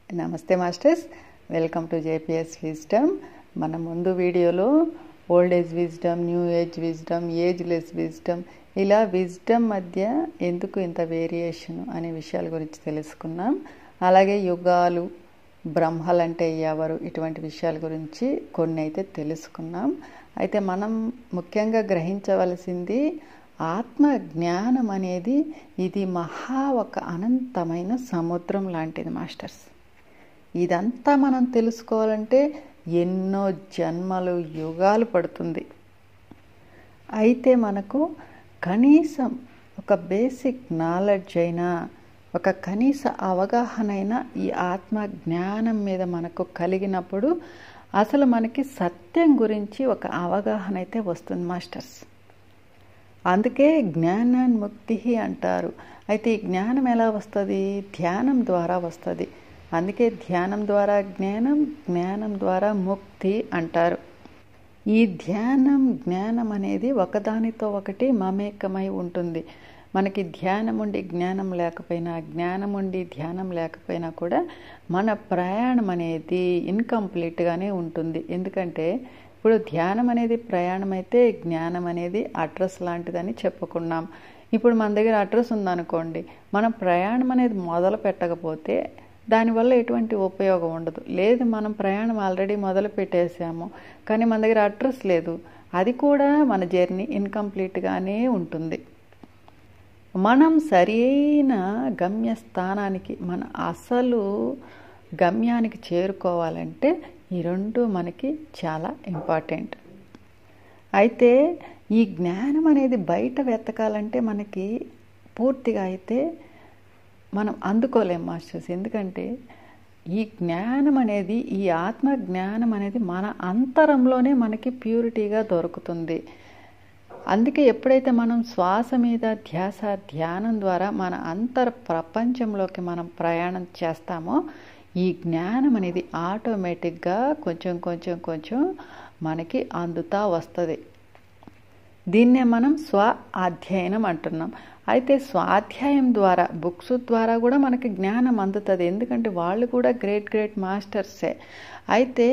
నమస్తే masters, welcome to JPS wisdom. మన ముందు వీడియోలో old age wisdom, new age wisdom, ageless wisdom, ఇలా విజ్డమ్ మధ్య ఎందుకు ఇంత వేరియేషన్ అనే విషయాల గురించి తెలుసుకున్నాం. అలాగే యుగాలు, బ్రహ్మలంటే ఎవరు, ఇటువంటి విషయాల గురించి కొన్ని అయితే తెలుసుకున్నాం. అయితే మనం ముఖ్యంగా గ్రహించవలసింది ఆత్మ జ్ఞానం అనేది ఇది ఒక అనంతమైన సముద్రం లాంటిది మాస్టర్స్. ఇదంతా మనం తెలుసుకోవాలంటే ఎన్నో జన్మలు, యుగాలు పడుతుంది. అయితే మనకు కనీసం ఒక బేసిక్ నాలెడ్జ్ అయినా, ఒక కనీస అవగాహన అయినా ఈ ఆత్మ జ్ఞానం మీద మనకు కలిగినప్పుడు అసలు మనకి సత్యం గురించి ఒక అవగాహన అయితే వస్తుంది మాస్టర్స్. అందుకే జ్ఞానాన్ముక్తి అంటారు. అయితే ఈ జ్ఞానం ఎలా వస్తుంది? ధ్యానం ద్వారా వస్తుంది. అందుకే ధ్యానం ద్వారా జ్ఞానం, జ్ఞానం ద్వారా ముక్తి అంటారు. ఈ జ్ఞానం అనేది ఒకదానితో ఒకటి మమేకమై ఉంటుంది. మనకి ధ్యానం ఉండి జ్ఞానం లేకపోయినా, జ్ఞానం ఉండి ధ్యానం లేకపోయినా కూడా మన ప్రయాణం అనేది ఇన్కంప్లీట్గానే ఉంటుంది. ఎందుకంటే ఇప్పుడు ధ్యానం అనేది ప్రయాణం అయితే, జ్ఞానం అనేది అడ్రస్ లాంటిదని చెప్పుకున్నాం. ఇప్పుడు మన దగ్గర అడ్రస్ ఉందనుకోండి, మనం ప్రయాణం అనేది మొదలు పెట్టకపోతే దానివల్ల ఎటువంటి ఉపయోగం ఉండదు. లేదు, మనం ప్రయాణం ఆల్రెడీ మొదలు పెట్టేసాము కానీ మన దగ్గర అడ్రస్ లేదు, అది కూడా మన జర్నీ ఇన్కంప్లీట్గానే ఉంటుంది. మనం సరైన గమ్యస్థానానికి, మన అసలు గమ్యానికి చేరుకోవాలంటే ఈ రెండు మనకి చాలా ఇంపార్టెంట్. అయితే ఈ జ్ఞానం అనేది బయట వెతకాలంటే మనకి పూర్తిగా అయితే మనం అందుకోలేం మాస్టర్స్. ఎందుకంటే ఈ జ్ఞానం అనేది, ఈ ఆత్మ జ్ఞానం అనేది మన అంతరంలోనే మనకి ప్యూరిటీగా దొరుకుతుంది. అందుకే ఎప్పుడైతే మనం శ్వాస మీద ధ్యాస, ధ్యానం ద్వారా మన అంతర్ ప్రపంచంలోకి మనం ప్రయాణం చేస్తామో ఈ జ్ఞానం అనేది ఆటోమేటిక్గా కొంచెం మనకి అందుతా వస్తుంది. దీన్నే మనం స్వ అధ్యయనం అంటున్నాం. అయితే స్వాధ్యాయం ద్వారా, బుక్స్ ద్వారా కూడా మనకి జ్ఞానం అందుతుంది. ఎందుకంటే వాళ్ళు కూడా గ్రేట్ మాస్టర్సే. అయితే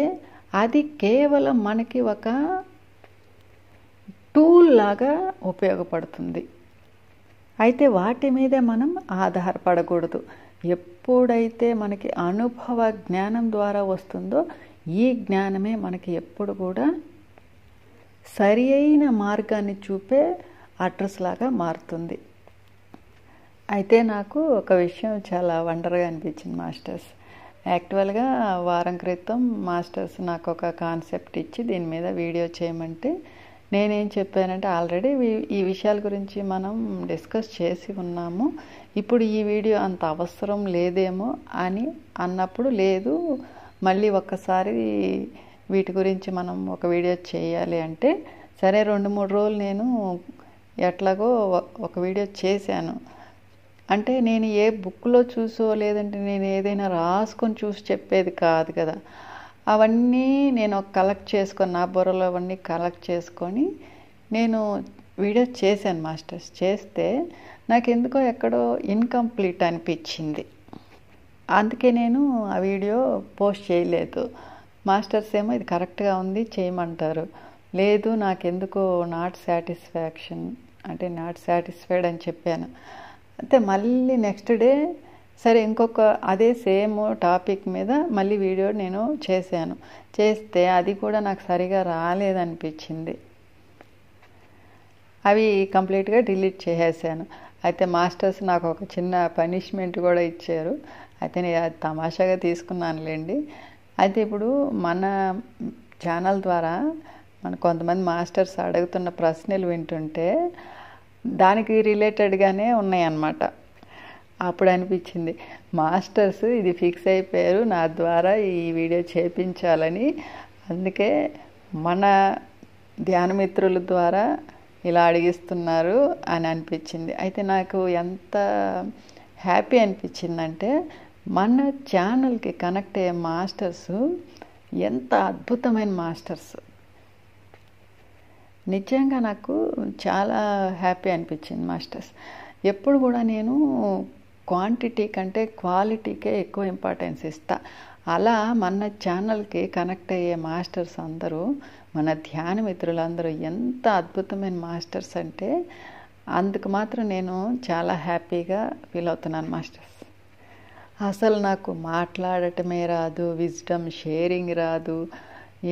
అది కేవలం మనకి ఒక టూల్ లాగా ఉపయోగపడుతుంది. అయితే వాటి మీదే మనం ఆధారపడకూడదు. ఎప్పుడైతే మనకి అనుభవ జ్ఞానం ద్వారా వస్తుందో ఈ జ్ఞానమే మనకి ఎప్పుడు కూడా సరి అయిన మార్గాన్ని చూపే అడ్రస్ లాగా మారుతుంది. అయితే నాకు ఒక విషయం చాలా వండర్గా అనిపించింది మాస్టర్స్. యాక్చువల్గా వారం క్రితం మాస్టర్స్ నాకు ఒక కాన్సెప్ట్ ఇచ్చి దీని మీద వీడియో చేయమంటే నేనేం చెప్పానంటే, ఆల్రెడీ ఈ విషయాల గురించి మనం డిస్కస్ చేసి ఉన్నాము, ఇప్పుడు ఈ వీడియో అంత అవసరం లేదేమో అని అన్నప్పుడు, లేదు మళ్ళీ ఒక్కసారి వీటి గురించి మనం ఒక వీడియో చేయాలి అంటే, సరే 2-3 రోజులు నేను ఎట్లాగో ఒక వీడియో చేశాను. అంటే నేను ఏ బుక్లో చూసో, లేదంటే నేను ఏదైనా రాసుకొని చూసి చెప్పేది కాదు కదా. అవన్నీ నేను కలెక్ట్ చేసుకొని, నా బుర్రలో అవన్నీ కలెక్ట్ చేసుకొని నేను వీడియో చేశాను మాస్టర్స్. చేస్తే నాకు ఎందుకో ఎక్కడో ఇన్కంప్లీట్ అనిపించింది. అందుకే నేను ఆ వీడియో పోస్ట్ చేయలేదు. మాస్టర్స్ ఏమో ఇది కరెక్ట్గా ఉంది చేయమంటారు, లేదు నాకెందుకో నాట్ సాటిస్ఫైడ్ అని చెప్పాను. అయితే మళ్ళీ నెక్స్ట్ డే సరే ఇంకొక అదే సేమ్ టాపిక్ మీద మళ్ళీ వీడియో నేను చేశాను. చేస్తే అది కూడా నాకు సరిగా రాలేదనిపించింది. అవి కంప్లీట్గా డిలీట్ చేసేసాను. అయితే మాస్టర్స్ నాకు ఒక చిన్న పనిష్మెంట్ కూడా ఇచ్చారు. అయితే నేను అది తమాషాగా తీసుకున్నానులేండి. అయితే ఇప్పుడు మన ఛానల్ ద్వారా మన కొంతమంది మాస్టర్స్ అడుగుతున్న ప్రశ్నలు వింటుంటే దానికి రిలేటెడ్గానే ఉన్నాయన్నమాట. అప్పుడు అనిపించింది మాస్టర్స్ ఇది ఫిక్స్ అయిపోయారు నా ద్వారా ఈ వీడియో చేయించాలని. అందుకే మన ధ్యానమిత్రుల ద్వారా ఇలా అడిగిస్తున్నారు అని అనిపించింది. అయితే నాకు ఎంత హ్యాపీ అనిపించిందంటే, మన ఛానల్కి కనెక్ట్ అయ్యే మాస్టర్స్ ఎంత అద్భుతమైన మాస్టర్స్. నిజంగా నాకు చాలా హ్యాపీ అనిపించింది మాస్టర్స్. ఎప్పుడు కూడా నేను క్వాంటిటీ కంటే క్వాలిటీకే ఎక్కువ ఇంపార్టెన్స్ ఇస్తా. అలా మన ఛానల్కి కనెక్ట్ అయ్యే మాస్టర్స్ అందరూ, మన ధ్యాన మిత్రులందరూ ఎంత అద్భుతమైన మాస్టర్స్ అంటే అందుకు మాత్రం నేను చాలా హ్యాపీగా ఫీల్ అవుతున్నాను మాస్టర్స్. అసలు నాకు మాట్లాడటమే రాదు, విజ్డమ్ షేరింగ్ రాదు,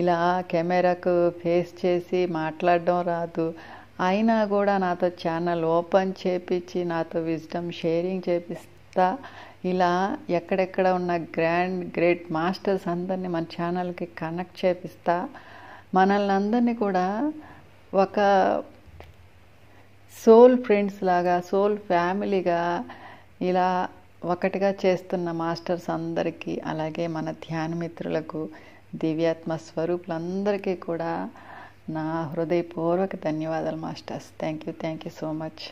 ఇలా కెమెరాకు ఫేస్ చేసి మాట్లాడడం రాదు. అయినా కూడా నాతో ఛానల్ ఓపెన్ చేపించి నాతో విజ్డమ్ షేరింగ్ చేపిస్తా. ఇలా ఎక్కడెక్కడ ఉన్న గ్రేట్ మాస్టర్స్ అందరినీ మన ఛానల్కి కనెక్ట్ చేపిస్తా. మనల్ని అందరినీ కూడా ఒక సోల్ ఫ్రెండ్స్ లాగా, సోల్ ఫ్యామిలీగా ఇలా ఒకటిగా చేస్తున్న మాస్టర్స్ అందరికీ, అలాగే మన ధ్యాన మిత్రులకు, దివ్యాత్మ స్వరూపులందరికీ కూడా నా హృదయపూర్వక ధన్యవాదాలు masters. Thank you so much.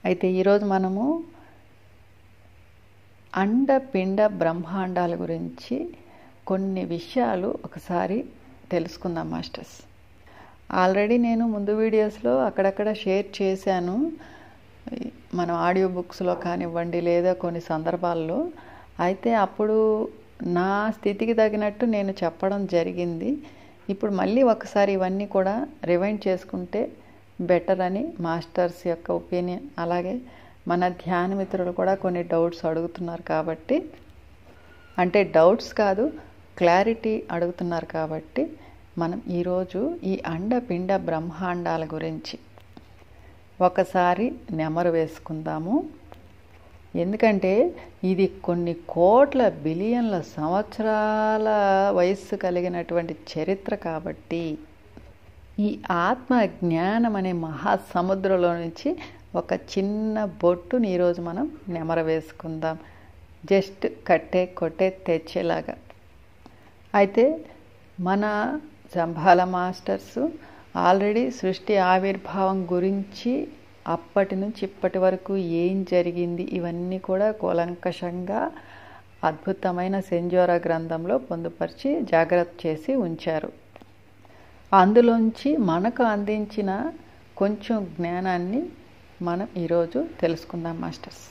అయితే ఈరోజు మనము అండపిండ బ్రహ్మాండాల గురించి కొన్ని విషయాలు ఒకసారి తెలుసుకుందాం మాస్టర్స్. ఆల్రెడీ నేను ముందు వీడియోస్లో అక్కడక్కడ షేర్ చేశాను, మనం ఆడియో బుక్స్లో కానివ్వండి లేదా కొన్ని సందర్భాల్లో. అయితే అప్పుడు నా స్థితికి తగినట్టు నేను చెప్పడం జరిగింది. ఇప్పుడు మళ్ళీ ఒకసారి ఇవన్నీ కూడా రివైండ్ చేసుకుంటే బెటర్ అని మాస్టర్స్ యొక్క ఒపీనియన్. అలాగే మన ధ్యాన మిత్రులు కూడా కొన్ని డౌట్స్ అడుగుతున్నారు కాబట్టి, అంటే డౌట్స్ కాదు క్లారిటీ అడుగుతున్నారు కాబట్టి మనం ఈరోజు ఈ అండపిండ బ్రహ్మాండాల గురించి ఒకసారి నెమరు వేసుకుందాము. ఎందుకంటే ఇది కొన్ని కోట్ల బిలియన్ల సంవత్సరాల వయస్సు కలిగినటువంటి చరిత్ర కాబట్టి ఈ ఆత్మ జ్ఞానం అనే మహాసముద్రంలో నుంచి ఒక చిన్న బొట్టుని ఈరోజు మనం నెమర వేసుకుందాం, జస్ట్ కొట్టే తెచ్చేలాగా. అయితే మన సంభాల మాస్టర్స్ ఆల్రెడీ సృష్టి ఆవిర్భావం గురించి అప్పటి నుంచి ఇప్పటి వరకు ఏం జరిగింది ఇవన్నీ కూడా కూలంకషంగా అద్భుతమైన సెంజోరా గ్రంథంలో పొందుపరిచి జాగ్రత్త చేసి ఉంచారు. అందులోంచి మనకు అందించిన కొంచెం జ్ఞానాన్ని మనం ఈరోజు తెలుసుకుందాం మాస్టర్స్.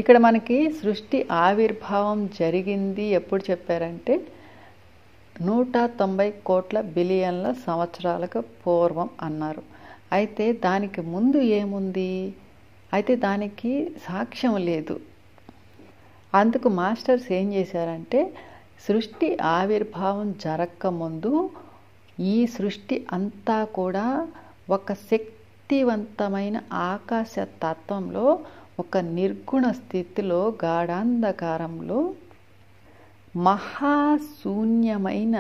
ఇక్కడ మనకి సృష్టి ఆవిర్భావం జరిగింది ఎప్పుడు చెప్పారంటే 190 కోట్ల బిలియన్ల సంవత్సరాలకు పూర్వం అన్నారు. అయితే దానికి ముందు ఏముంది? అయితే దానికి సాక్ష్యం లేదు. అందుకు మాస్టర్స్ ఏం చేశారంటే సృష్టి ఆవిర్భావం జరగకముందు ఈ సృష్టి అంతా కూడా ఒక శక్తివంతమైన ఆకాశ తత్వంలో, ఒక నిర్గుణ స్థితిలో, గాఢాంధకారంలో, మహాశూన్యమైన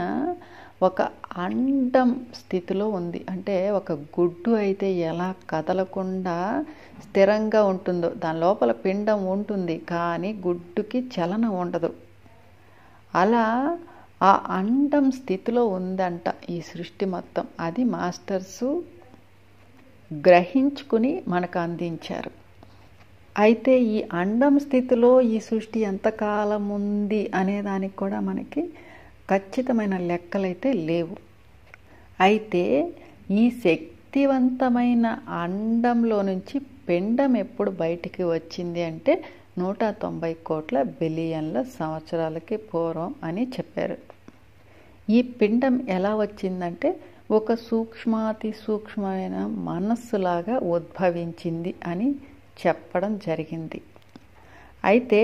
ఒక అండం స్థితిలో ఉంది. అంటే ఒక గుడ్డు అయితే ఎలా కదలకుండా స్థిరంగా ఉంటుందో దాని లోపల పిండం ఉంటుంది, కానీ గుడ్డుకి చలనం ఉండదు. అలా ఆ అండం స్థితిలో ఉందంట ఈ సృష్టి మొత్తం. అది మాస్టర్సు గ్రహించుకుని మనకు అందించారు. అయితే ఈ అండం స్థితిలో ఈ సృష్టి ఎంతకాలం ఉంది అనేదానికి కూడా మనకి ఖచ్చితమైన లెక్కలైతే లేవు. అయితే ఈ శక్తివంతమైన అండంలో నుంచి పిండం ఎప్పుడు బయటికి వచ్చింది అంటే 190 కోట్ల బిలియన్ల సంవత్సరాలకి పూర్వం అని చెప్పారు. ఈ పిండం ఎలా వచ్చిందంటే ఒక సూక్ష్మాతి సూక్ష్మమైన మనస్సులాగా ఉద్భవించింది అని చెప్పడం జరిగింది. అయితే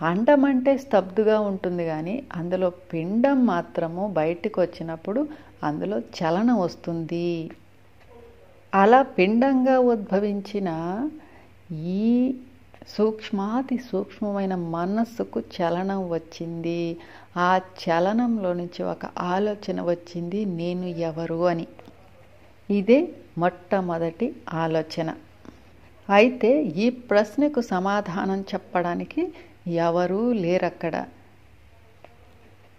అండం అంటే స్తబ్దుగా ఉంటుంది, కానీ అందులో పిండం మాత్రము బయటకు వచ్చినప్పుడు అందులో చలనం వస్తుంది. అలా పిండంగా ఉద్భవించిన ఈ సూక్ష్మాతి సూక్ష్మమైన మనస్సుకు చలనం వచ్చింది. ఆ చలనంలో నుంచి ఒక ఆలోచన వచ్చింది, నేను ఎవరు అని. ఇదే మొట్టమొదటి ఆలోచన. అయితే ఈ ప్రశ్నకు సమాధానం చెప్పడానికి ఎవరూ లేరక్కడ.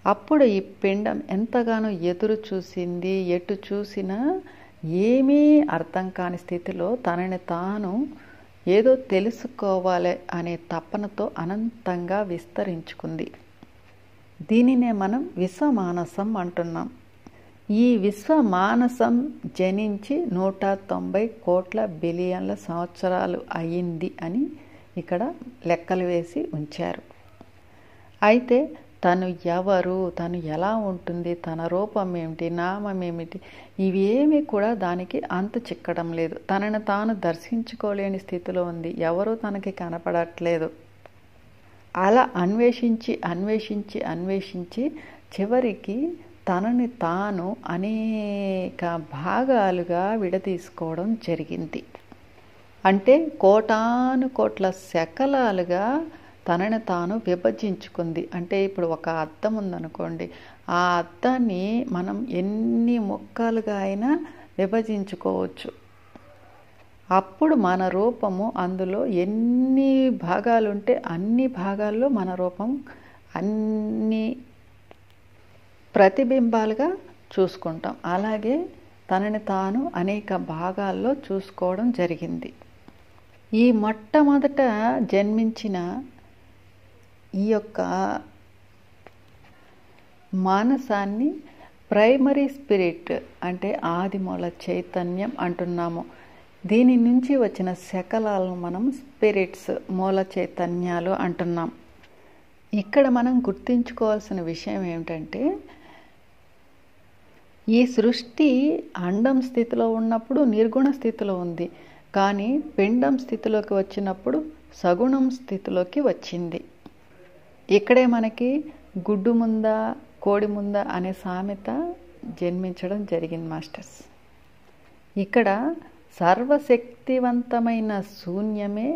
అప్పుడు ఈ పిండం ఎంతగానో ఎదురు చూసింది. ఎటు చూసినా ఏమీ అర్థం కాని స్థితిలో తనని తాను ఏదో తెలుసుకోవాలి అనే తపనతో అనంతంగా విస్తరించుకుంది. దీనినే మనం విశ్వమానసం అంటున్నాం. ఈ విశ్వమానసం జనించి 190 కోట్ల బిలియన్ల సంవత్సరాలు అయింది అని ఇక్కడ లెక్కలు వేసి ఉంచారు. అయితే తను ఎవరు, తను ఎలా ఉంటుంది, తన రూపం ఏమిటి, నామం ఏమిటి, ఇవేమీ కూడా దానికి అంతు చిక్కడం లేదు. తనను తాను దర్శించుకోలేని స్థితిలో ఉంది. ఎవరూ తనకి కనపడట్లేదు. అలా అన్వేషించి చివరికి తనని తాను అనేక భాగాలుగా విడదీసుకోవడం జరిగింది. అంటే కోటాను కోట్ల శకలాలుగా తనని తాను విభజించుకుంది. అంటే ఇప్పుడు ఒక అద్దం ఉందనుకోండి, ఆ అద్దాన్ని మనం ఎన్ని ముక్కలుగా అయినా విభజించుకోవచ్చు. అప్పుడు మన రూపము అందులో ఎన్ని భాగాలుంటే అన్ని భాగాల్లో మన రూపం అన్ని ప్రతిబింబాలుగా చూసుకుంటాం. అలాగే తనని తాను అనేక భాగాల్లో చూసుకోవడం జరిగింది. ఈ మొట్టమొదట జన్మించిన ఈ యొక్క మానసాన్ని ప్రైమరీ స్పిరిట్ అంటే ఆదిమూల చైతన్యం అంటున్నాము. దీని నుంచి వచ్చిన శకలాలను మనం స్పిరిట్స్, మూల చైతన్యాలు అంటున్నాం. ఇక్కడ మనం గుర్తుంచుకోవాల్సిన విషయం ఏమిటంటే, ఈ సృష్టి అండం స్థితిలో ఉన్నప్పుడు నిర్గుణ స్థితిలో ఉంది, కానీ పిండం స్థితిలోకి వచ్చినప్పుడు సగుణం స్థితిలోకి వచ్చింది. ఇక్కడే మనకి గుడ్డు ముందా కోడి ముందా అనే సామెత జన్మించడం జరిగింది మాస్టర్స్. ఇక్కడ సర్వశక్తివంతమైన శూన్యమే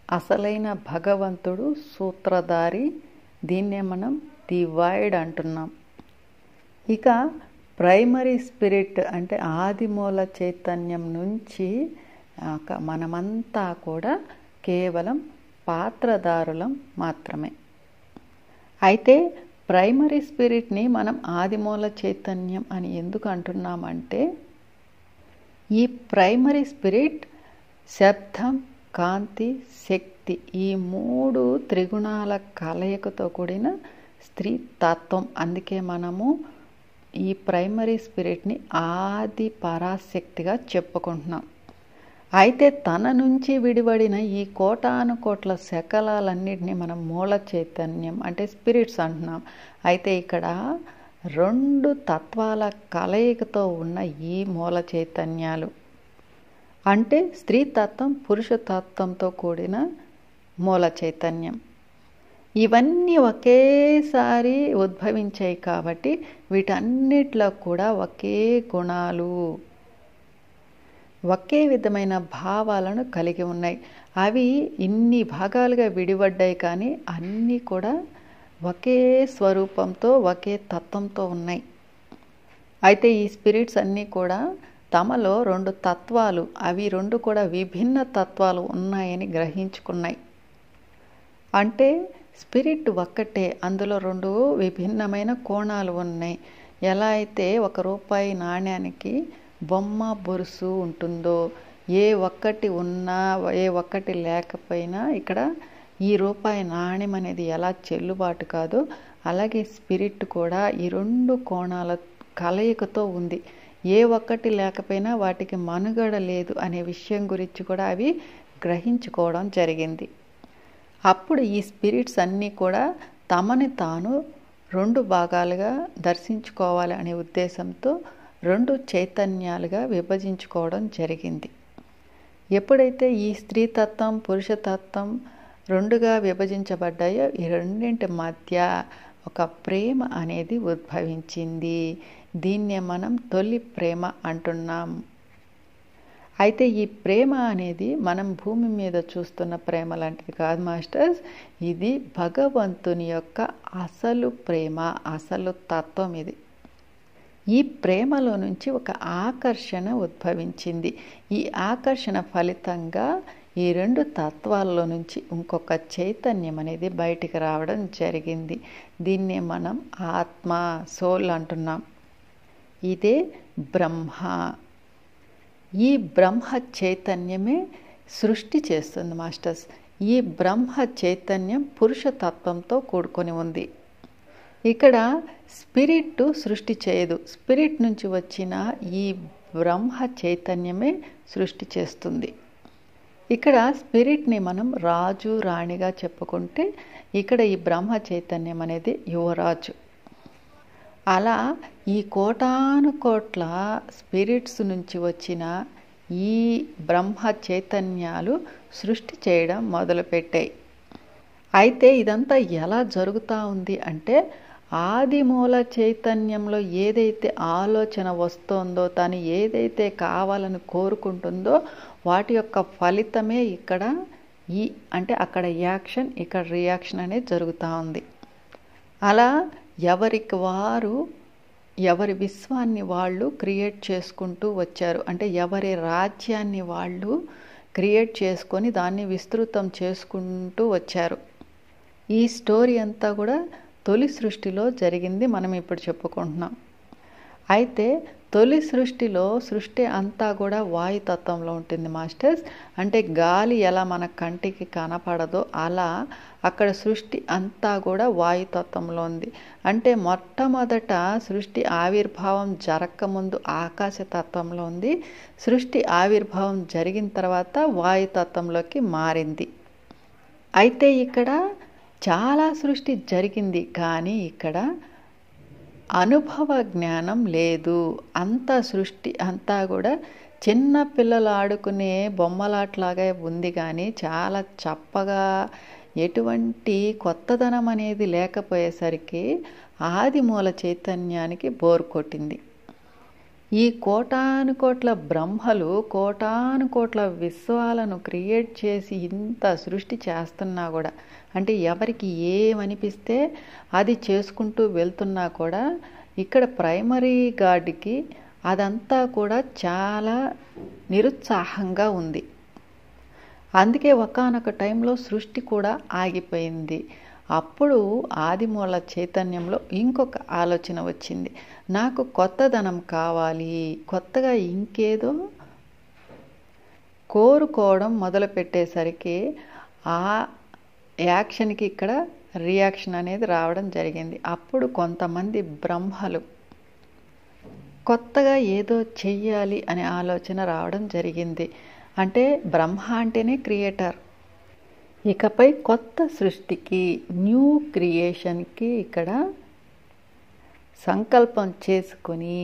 అసలైన భగవంతుడు, సూత్రధారి. దీన్నే మనం ది వైడ్ అంటున్నాం. ఇక ప్రైమరీ స్పిరిట్ అంటే ఆదిమూల చైతన్యం నుంచి మనమంతా కూడా కేవలం పాత్రధారులం మాత్రమే. అయితే ప్రైమరీ స్పిరిట్ని మనం ఆదిమూల చైతన్యం అని ఎందుకు అంటున్నామంటే, ఈ ప్రైమరీ స్పిరిట్ శబ్దం, కాంతి, శక్తి ఈ 3 త్రిగుణాల కలయికతో కూడిన స్త్రీ తత్వం. అందుకే మనము ఈ ప్రైమరీ స్పిరిట్ని ఆది పరాశక్తిగా చెప్పుకుంటున్నాం. అయితే తన నుంచి విడిపడిన ఈ కోటాను కోట్ల శకలాలన్నిటినీ మనం మూల చైతన్యం అంటే స్పిరిట్స్ అంటున్నాం. అయితే ఇక్కడ 2 తత్వాల కలయికతో ఉన్న ఈ మూల చైతన్యాలు అంటే స్త్రీ తత్వం, పురుష తత్వంతో కూడిన మూల చైతన్యం, ఇవన్నీ ఒకేసారి ఉద్భవించాయి. కాబట్టి వీటన్నిటిలో కూడా ఒకే గుణాలు, ఒకే విధమైన భావాలను కలిగి ఉన్నాయి. అవి ఇన్ని భాగాలుగా విడిపడ్డాయి, కానీ అన్నీ కూడా ఒకే స్వరూపంతో, ఒకే తత్వంతో ఉన్నాయి. అయితే ఈ స్పిరిట్స్ అన్నీ కూడా తమలో 2 తత్వాలు, అవి 2 కూడా విభిన్న తత్వాలు ఉన్నాయని గ్రహించుకున్నాయి. అంటే స్పిరిట్ ఒక్కటే, అందులో 2 విభిన్నమైన కోణాలు ఉన్నాయి. ఎలా అయితే ₹1 నాణ్యానికి బొమ్మ, బొరుసు ఉంటుందో, ఏ ఒక్కటి ఉన్నా ఏ ఒక్కటి లేకపోయినా ఇక్కడ ఈ రూపాయి నాణ్యం అనేది ఎలా చెల్లుబాటు కాదో, అలాగే స్పిరిట్ కూడా ఈ 2 కోణాల కలయికతో ఉంది. ఏ ఒక్కటి లేకపోయినా వాటికి మనుగడ లేదు అనే విషయం గురించి కూడా అవి గ్రహించుకోవడం జరిగింది. అప్పుడు ఈ స్పిరిట్స్ అన్నీ కూడా తమని తాను 2 భాగాలుగా దర్శించుకోవాలి అనే ఉద్దేశంతో 2 చైతన్యాలుగా విభజించుకోవడం జరిగింది. ఎప్పుడైతే ఈ స్త్రీతత్వం, పురుషతత్వం 2గా విభజించబడ్డాయో, ఈ రెండింటి మధ్య ఒక ప్రేమ అనేది ఉద్భవించింది. దీన్నే మనం తొలి ప్రేమ అంటున్నాం. అయితే ఈ ప్రేమ అనేది మనం భూమి మీద చూస్తున్న ప్రేమ లాంటిది కాదు మాస్టర్స్. ఇది భగవంతుని యొక్క అసలు ప్రేమ, అసలు తత్వం ఇది. ఈ ప్రేమలో నుంచి ఒక ఆకర్షణ ఉద్భవించింది. ఈ ఆకర్షణ ఫలితంగా ఈ 2 తత్వాల్లో నుంచి ఇంకొక చైతన్యం అనేది బయటికి రావడం జరిగింది. దీన్నే మనం ఆత్మ, సోల్ అంటున్నాం. ఇదే బ్రహ్మ. ఈ బ్రహ్మ చైతన్యమే సృష్టి చేస్తుంది మాస్టర్స్. ఈ బ్రహ్మ చైతన్యం పురుషతత్వంతో కూడుకొని ఉంది. ఇక్కడ స్పిరిట్ సృష్టి చేయదు. స్పిరిట్ నుంచి వచ్చిన ఈ బ్రహ్మ చైతన్యమే సృష్టి చేస్తుంది. ఇక్కడ స్పిరిట్ని మనం రాజు రాణిగా చెప్పుకుంటే ఇక్కడ ఈ బ్రహ్మ చైతన్యం అనేది యువరాజు. అలా ఈ కోటాను కోట్ల స్పిరిట్స్ నుంచి వచ్చిన ఈ బ్రహ్మ చైతన్యాలు సృష్టి చేయడం మొదలుపెట్టాయి. అయితే ఇదంతా ఎలా జరుగుతూ ఉంది అంటే ఆదిమూల చైతన్యంలో ఏదైతే ఆలోచన వస్తుందో, తను ఏదైతే కావాలని కోరుకుంటుందో వాటి యొక్క ఫలితమే ఇక్కడ అంటే అక్కడ యాక్షన్, ఇక్కడ రియాక్షన్ అనేది జరుగుతూ ఉంది. అలా ఎవరికి వారు ఎవరి విశ్వాన్ని వాళ్ళు క్రియేట్ చేసుకుంటూ వచ్చారు. అంటే ఎవరి రాజ్యాన్ని వాళ్ళు క్రియేట్ చేసుకొని దాన్ని విస్తృతం చేసుకుంటూ వచ్చారు. ఈ స్టోరీ అంతా కూడా తొలి సృష్టిలో జరిగింది, మనం ఇప్పుడు చెప్పుకుంటున్నాం. అయితే తొలి సృష్టిలో సృష్టి అంతా కూడా వాయుతత్వంలో ఉంటుంది మాస్టర్స్. అంటే గాలి ఎలా మన కంటికి కనపడదో అలా అక్కడ సృష్టి అంతా కూడా వాయుతత్వంలో ఉంది. అంటే మొట్టమొదట సృష్టి ఆవిర్భావం జరగకముందు ఆకాశతత్వంలో ఉంది. సృష్టి ఆవిర్భావం జరిగిన తర్వాత వాయుతత్వంలోకి మారింది. అయితే ఇక్కడ చాలా సృష్టి జరిగింది, కానీ ఇక్కడ అనుభవ జ్ఞానం లేదు. అంతా సృష్టి అంతా కూడా చిన్న పిల్లలు ఆడుకునే బొమ్మలాట్లాగా ఉంది, కానీ చాలా చప్పగా ఎటువంటి కొత్తదనం అనేది లేకపోయేసరికి ఆదిమూల చైతన్యానికి బోర్ కొట్టింది. ఈ కోటాను కోట్ల బ్రహ్మలు కోటాను కోట్ల విశ్వాలను క్రియేట్ చేసి ఇంత సృష్టి చేస్తున్నా కూడా, అంటే ఎవరికి ఏమనిపిస్తే అది చేసుకుంటూ వెళ్తున్నా కూడా ఇక్కడ ప్రైమరీ గాడ్కి అదంతా కూడా చాలా నిరుత్సాహంగా ఉంది. అందుకే ఒకానొక టైంలో సృష్టి కూడా ఆగిపోయింది. అప్పుడు ఆదిమూల చైతన్యంలో ఇంకొక ఆలోచన వచ్చింది, నాకు కొత్తదనం కావాలి. కొత్తగా ఇంకేదో కోరుకోవడం మొదలుపెట్టేసరికి ఆ యాక్షన్కి ఇక్కడ రియాక్షన్ అనేది రావడం జరిగింది. అప్పుడు కొంతమంది బ్రహ్మలు కొత్తగా ఏదో చెయ్యాలి అనే ఆలోచన రావడం జరిగింది. అంటే బ్రహ్మ అంటేనే క్రియేటర్. ఇకపై కొత్త సృష్టికి, న్యూ క్రియేషన్కి ఇక్కడ సంకల్పం చేసుకొని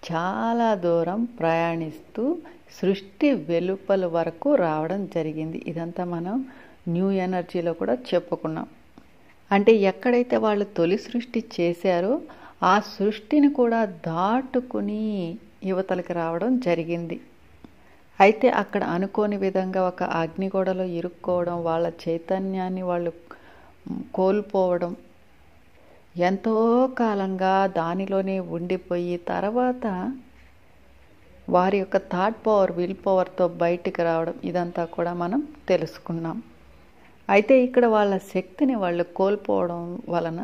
చాలా దూరం ప్రయాణిస్తూ సృష్టి వెలుపల వరకు రావడం జరిగింది. ఇదంతా మనం న్యూ ఎనర్జీలో కూడా చెప్పుకున్నాం. అంటే ఎక్కడైతే వాళ్ళు తొలి సృష్టి చేశారో ఆ సృష్టిని కూడా దాటుకుని యువతలకి రావడం జరిగింది. అయితే అక్కడ అనుకోని విధంగా ఒక అగ్నిగోడలో ఇరుక్కోవడం, వాళ్ళ చైతన్యాన్ని వాళ్ళు కోల్పోవడం, ఎంతో కాలంగా దానిలోనే ఉండిపోయి తర్వాత వారి యొక్క థాట్ పవర్, విల్ పవర్తో బయటికి రావడం, ఇదంతా కూడా మనం తెలుసుకున్నాం. అయితే ఇక్కడ వాళ్ళ శక్తిని వాళ్ళు కోల్పోవడం వలన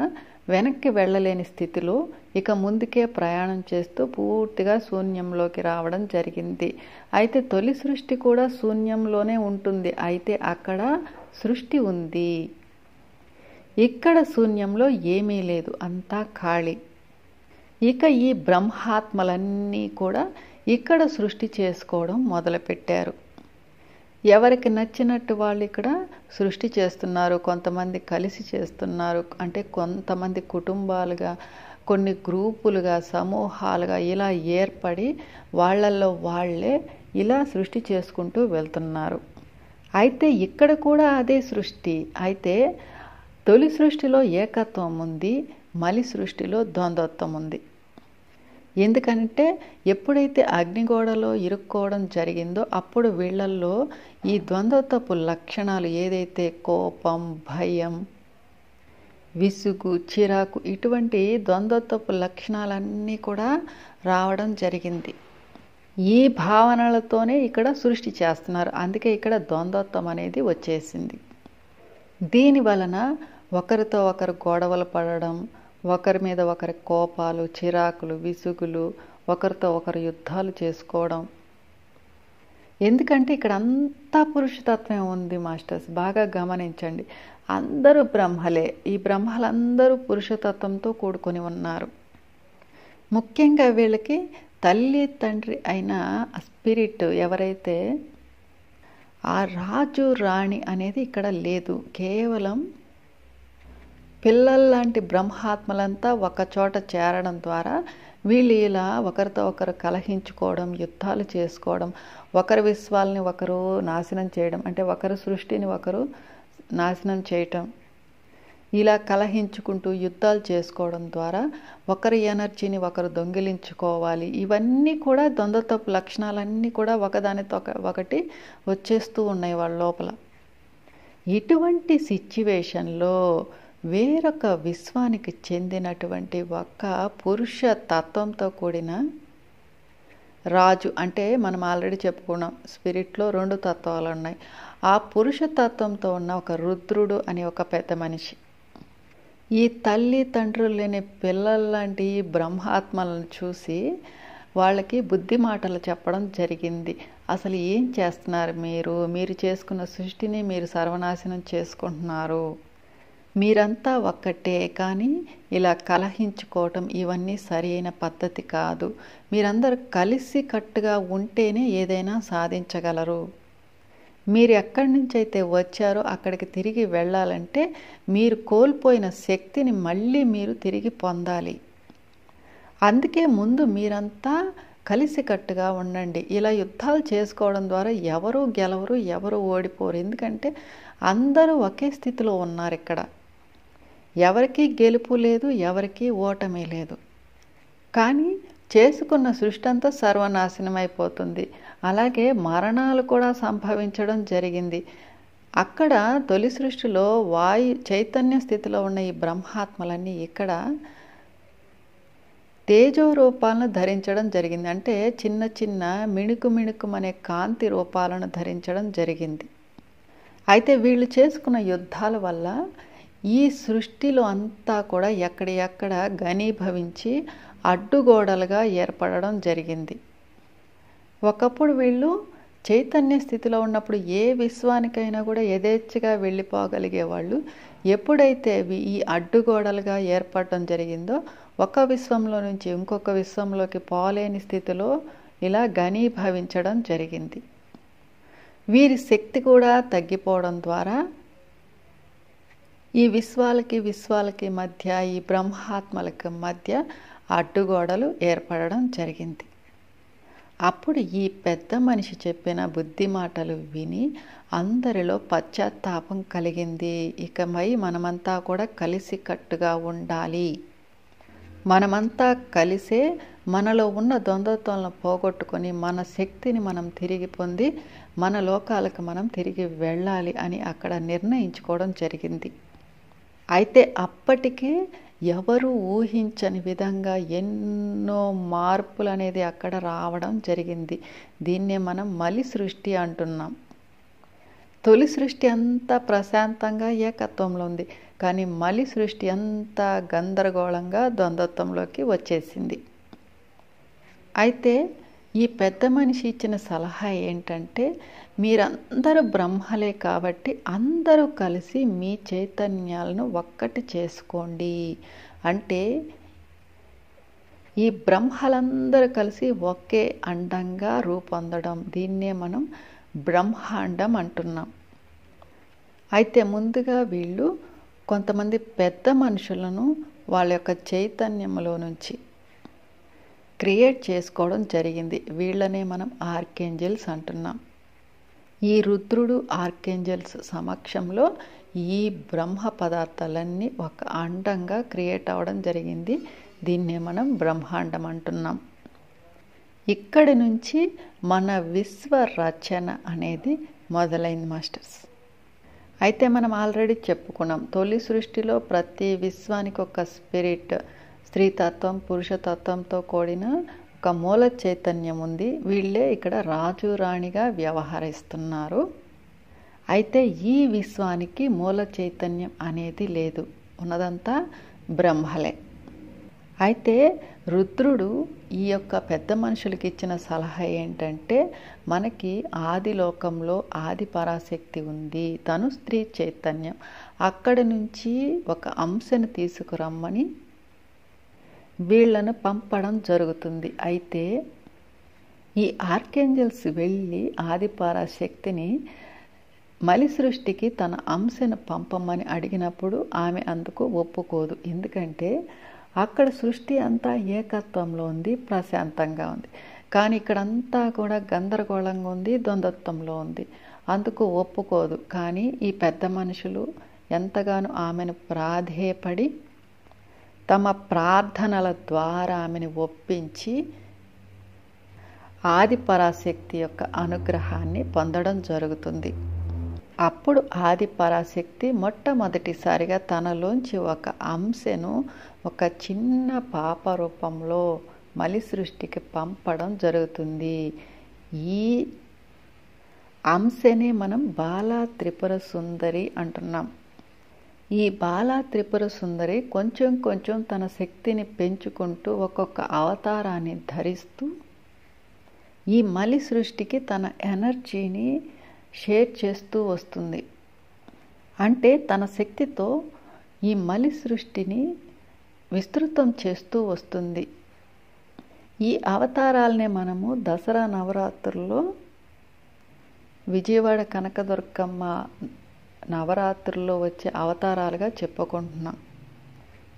వెనక్కి వెళ్ళలేని స్థితిలో ఇక ముందుకే ప్రయాణం చేస్తూ పూర్తిగా శూన్యంలోకి రావడం జరిగింది. అయితే తొలి సృష్టి కూడా శూన్యంలోనే ఉంటుంది. అయితే అక్కడ సృష్టి ఉంది, ఇక్కడ శూన్యంలో ఏమీ లేదు, అంతా ఖాళీ. ఇక ఈ బ్రహ్మాత్మలన్నీ కూడా ఇక్కడ సృష్టి చేసుకోవడం మొదలుపెట్టారు. ఎవరికి నచ్చినట్టు వాళ్ళు ఇక్కడ సృష్టి చేస్తున్నారు. కొంతమంది కలిసి చేస్తున్నారు, అంటే కొంతమంది కుటుంబాలుగా, కొన్ని గ్రూపులుగా, సమూహాలుగా ఇలా ఏర్పడి వాళ్ళల్లో వాళ్ళే ఇలా సృష్టి చేసుకుంటూ వెళ్తున్నారు. అయితే ఇక్కడ కూడా అదే సృష్టి. అయితే తొలి సృష్టిలో ఏకత్వం ఉంది, మలి సృష్టిలో ద్వంద్వత్వం ఉంది. ఎందుకంటే ఎప్పుడైతే అగ్నిగోడలో ఇరుక్కోవడం జరిగిందో అప్పుడు వీళ్ళల్లో ఈ ద్వంద్వత్వపు లక్షణాలు ఏదైతే కోపం, భయం, విసుగు, చిరాకు, ఇటువంటి ద్వంద్వత్వపు లక్షణాలన్నీ కూడా రావడం జరిగింది. ఈ భావనలతోనే ఇక్కడ సృష్టి చేస్తున్నారు. అందుకే ఇక్కడ ద్వంద్వత్వం అనేది వచ్చేసింది. దీని వలన ఒకరితో ఒకరు గొడవలు పడడం, ఒకరి మీద ఒకరి కోపాలు, చిరాకులు, విసుగులు, ఒకరితో ఒకరు యుద్ధాలు చేసుకోవడం. ఎందుకంటే ఇక్కడ అంతా పురుషతత్వం ఉంది మాస్టర్స్, బాగా గమనించండి. అందరూ బ్రహ్మలే. ఈ బ్రహ్మలందరూ పురుషతత్వంతో కూడుకొని ఉన్నారు. ముఖ్యంగా వీళ్ళకి తల్లి తండ్రి అయిన స్పిరిట్ ఎవరైతే ఆ రాజు రాణి అనేది ఇక్కడ లేదు. కేవలం పిల్లల్లాంటి బ్రహ్మాత్మలంతా ఒక చోట చేరడం ద్వారా వీళ్ళు ఇలా ఒకరితో ఒకరు కలహించుకోవడం, యుద్ధాలు చేసుకోవడం, ఒకరి విశ్వాలని ఒకరు నాశనం చేయడం, అంటే ఒకరి సృష్టిని ఒకరు నాశనం చేయటం, ఇలా కలహించుకుంటూ యుద్ధాలు చేసుకోవడం ద్వారా ఒకరి ఎనర్జీని ఒకరు దొంగిలించుకోవాలి. ఇవన్నీ కూడా ద్వంద్వత్వపు లక్షణాలన్నీ కూడా ఒకదానితో ఒకటి వచ్చేస్తూ ఉన్నాయి వాళ్ళ లోపల. ఇటువంటి సిచ్యువేషన్లో వేరొక విశ్వానికి చెందినటువంటి ఒక పురుష తత్వంతో కూడిన రాజు, అంటే మనం ఆల్రెడీ చెప్పుకున్నాం స్పిరిట్లో 2 తత్వాలు ఉన్నాయి. ఆ పురుష తత్వంతో ఉన్న ఒక రుద్రుడు అనే ఒక పెద్ద మనిషి ఈ తల్లి తండ్రులు లేని పిల్లల్లాంటి బ్రహ్మాత్మలను చూసి వాళ్ళకి బుద్ధి మాటలు చెప్పడం జరిగింది. అసలు ఏం చేస్తున్నారు మీరు చేసుకున్న సృష్టిని మీరు సర్వనాశనం చేసుకుంటున్నారు. మీరంతా ఒక్కటే, కానీ ఇలా కలహించుకోవటం ఇవన్నీ సరైన పద్ధతి కాదు. మీరందరూ కలిసి కట్టుగా ఉంటేనే ఏదైనా సాధించగలరు. మీరు ఎక్కడి నుంచి అయితే వచ్చారో అక్కడికి తిరిగి వెళ్ళాలంటే మీరు కోల్పోయిన శక్తిని మళ్ళీ మీరు తిరిగి పొందాలి. అందుకే ముందు మీరంతా కలిసికట్టుగా ఉండండి. ఇలా యుద్ధాలు చేసుకోవడం ద్వారా ఎవరు గెలవరు, ఎవరు ఓడిపోరు. ఎందుకంటే అందరూ ఒకే స్థితిలో ఉన్నారు. ఇక్కడ ఎవరికీ గెలుపు లేదు, ఎవరికీ ఓటమి లేదు. కానీ చేసుకున్న సృష్టి అంతా సర్వనాశనం అయిపోతుంది. అలాగే మరణాలు కూడా సంభవించడం జరిగింది. అక్కడ తొలి సృష్టిలో చైతన్య స్థితిలో ఉన్న ఈ బ్రహ్మాత్మలన్నీ ఇక్కడ తేజో రూపాలను ధరించడం జరిగింది. అంటే చిన్న చిన్న మిణుకుమనే కాంతి రూపాలను ధరించడం జరిగింది. అయితే వీళ్ళు చేసుకున్న యుద్ధాల వల్ల ఈ సృష్టిలో అంతా కూడా ఎక్కడెక్కడ ఘనీభవించి అడ్డుగోడలుగా ఏర్పడడం జరిగింది. ఒకప్పుడు వీళ్ళు చైతన్య స్థితిలో ఉన్నప్పుడు ఏ విశ్వానికైనా కూడా యథేచ్ఛగా వెళ్ళిపోగలిగేవాళ్ళు. ఎప్పుడైతే ఈ అడ్డుగోడలుగా ఏర్పడడం జరిగిందో ఒక విశ్వంలో నుంచి ఇంకొక విశ్వంలోకి పోలేని స్థితిలో ఇలా ఘనీభవించడం జరిగింది. వీరి శక్తి కూడా తగ్గిపోవడం ద్వారా ఈ విశ్వాలకి మధ్య, ఈ బ్రహ్మాత్మలకి మధ్య అడ్డుగోడలు ఏర్పడడం జరిగింది. అప్పుడు ఈ పెద్ద మనిషి చెప్పిన బుద్ధి మాటలు విని అందరిలో పశ్చాత్తాపం కలిగింది. ఇకపై మనమంతా కూడా కలిసికట్టుగా ఉండాలి. మనమంతా కలిసే మనలో ఉన్న ద్వంద్వత్వాలను పోగొట్టుకొని మన శక్తిని మనం తిరిగి పొంది మన లోకాలకు మనం తిరిగి వెళ్ళాలి అని అక్కడ నిర్ణయించుకోవడం జరిగింది. అయితే అప్పటికే ఎవరు ఊహించని విధంగా ఎన్నో మార్పులు అనేది అక్కడ రావడం జరిగింది. దీన్నే మనం మలి సృష్టి అంటున్నాం. తొలి సృష్టి అంతా ప్రశాంతంగా ఏకత్వంలో ఉంది, కానీ మలి సృష్టి అంతా గందరగోళంగా ద్వంద్వత్వంలోకి వచ్చేసింది. అయితే ఈ పెద్ద మనిషి ఇచ్చిన సలహా ఏంటంటే, మీరందరూ బ్రహ్మలే కాబట్టి అందరూ కలిసి మీ చైతన్యాలను ఒక్కటి చేసుకోండి. అంటే ఈ బ్రహ్మలందరూ కలిసి ఒకే అండంగా రూపొందడం, దీన్నే మనం బ్రహ్మాండం అంటున్నాం. అయితే ముందుగా వీళ్ళు కొంతమంది పెద్ద మనుషులను వాళ్ళ యొక్క చైతన్యంలో నుంచి క్రియేట్ చేసుకోవడం జరిగింది. వీళ్ళనే మనం ఆర్కేంజల్స్ అంటున్నాం. ఈ రుద్రుడు ఆర్కేంజల్స్ సమక్షంలో ఈ బ్రహ్మ పదార్థాలన్నీ ఒక అండంగా క్రియేట్ అవ్వడం జరిగింది. దీన్నే మనం బ్రహ్మాండం అంటున్నాం. ఇక్కడి నుంచి మన విశ్వ రచన అనేది మొదలైంది మాస్టర్స్. అయితే మనం ఆల్రెడీ చెప్పుకున్నాం, తొలి సృష్టిలో ప్రతి విశ్వానికి ఒక స్పిరిట్, స్త్రీతత్వం పురుషతత్వంతో కూడిన ఒక మూల చైతన్యం ఉంది. వీళ్ళే ఇక్కడ రాజు రాణిగా వ్యవహరిస్తున్నారు. అయితే ఈ విశ్వానికి మూల చైతన్యం అనేది లేదు, ఉన్నదంతా బ్రహ్మలే. అయితే రుద్రుడు ఈ యొక్క పెద్ద మనుషులకి ఇచ్చిన సలహా ఏంటంటే, మనకి ఆది లోకంలో ఆది పరాశక్తి ఉంది, తను స్త్రీ చైతన్యం. అక్కడి నుంచి ఒక అంశను తీసుకురమ్మని వీళ్లను పంపడం జరుగుతుంది. అయితే ఈ ఆర్కేంజల్స్ వెళ్ళి ఆది పరాశక్తిని మలి సృష్టికి తన అంశను పంపమని అడిగినప్పుడు ఆమె అందుకు ఒప్పుకోదు. ఎందుకంటే అక్కడ సృష్టి అంతా ఏకత్వంలో ఉంది, ప్రశాంతంగా ఉంది. కానీ ఇక్కడంతా కూడా గందరగోళంగా ఉంది, ద్వంద్వత్వంలో ఉంది. అందుకు ఒప్పుకోదు. కానీ ఈ పెద్ద మనుషులు ఎంతగానో ఆమెను ప్రాధేయపడి తమ ప్రార్థనల ద్వారా ఆమెను ఒప్పించి ఆది పరాశక్తి యొక్క అనుగ్రహాన్ని పొందడం జరుగుతుంది. అప్పుడు ఆది పరాశక్తి మొట్టమొదటిసారిగా తనలోంచి ఒక అంశను ఒక చిన్న పాప రూపంలో మలి సృష్టికి పంపడం జరుగుతుంది. ఈ అంశనే మనం బాలా త్రిపుర సుందరి అంటున్నాం. ఈ బాలా త్రిపుర సుందరి కొంచెం కొంచెం తన శక్తిని పెంచుకుంటూ ఒక్కొక్క అవతారాన్ని ధరిస్తూ ఈ మలి సృష్టికి తన ఎనర్జీని షేర్ చేస్తూ వస్తుంది. అంటే తన శక్తితో ఈ మలి సృష్టిని విస్తృతం చేస్తూ వస్తుంది. ఈ అవతారాలనే మనము దసరా నవరాత్రుల్లో విజయవాడ కనకదుర్గమ్మ నవరాత్రుల్లో వచ్చే అవతారాలుగా చెప్పుకుంటున్నాం.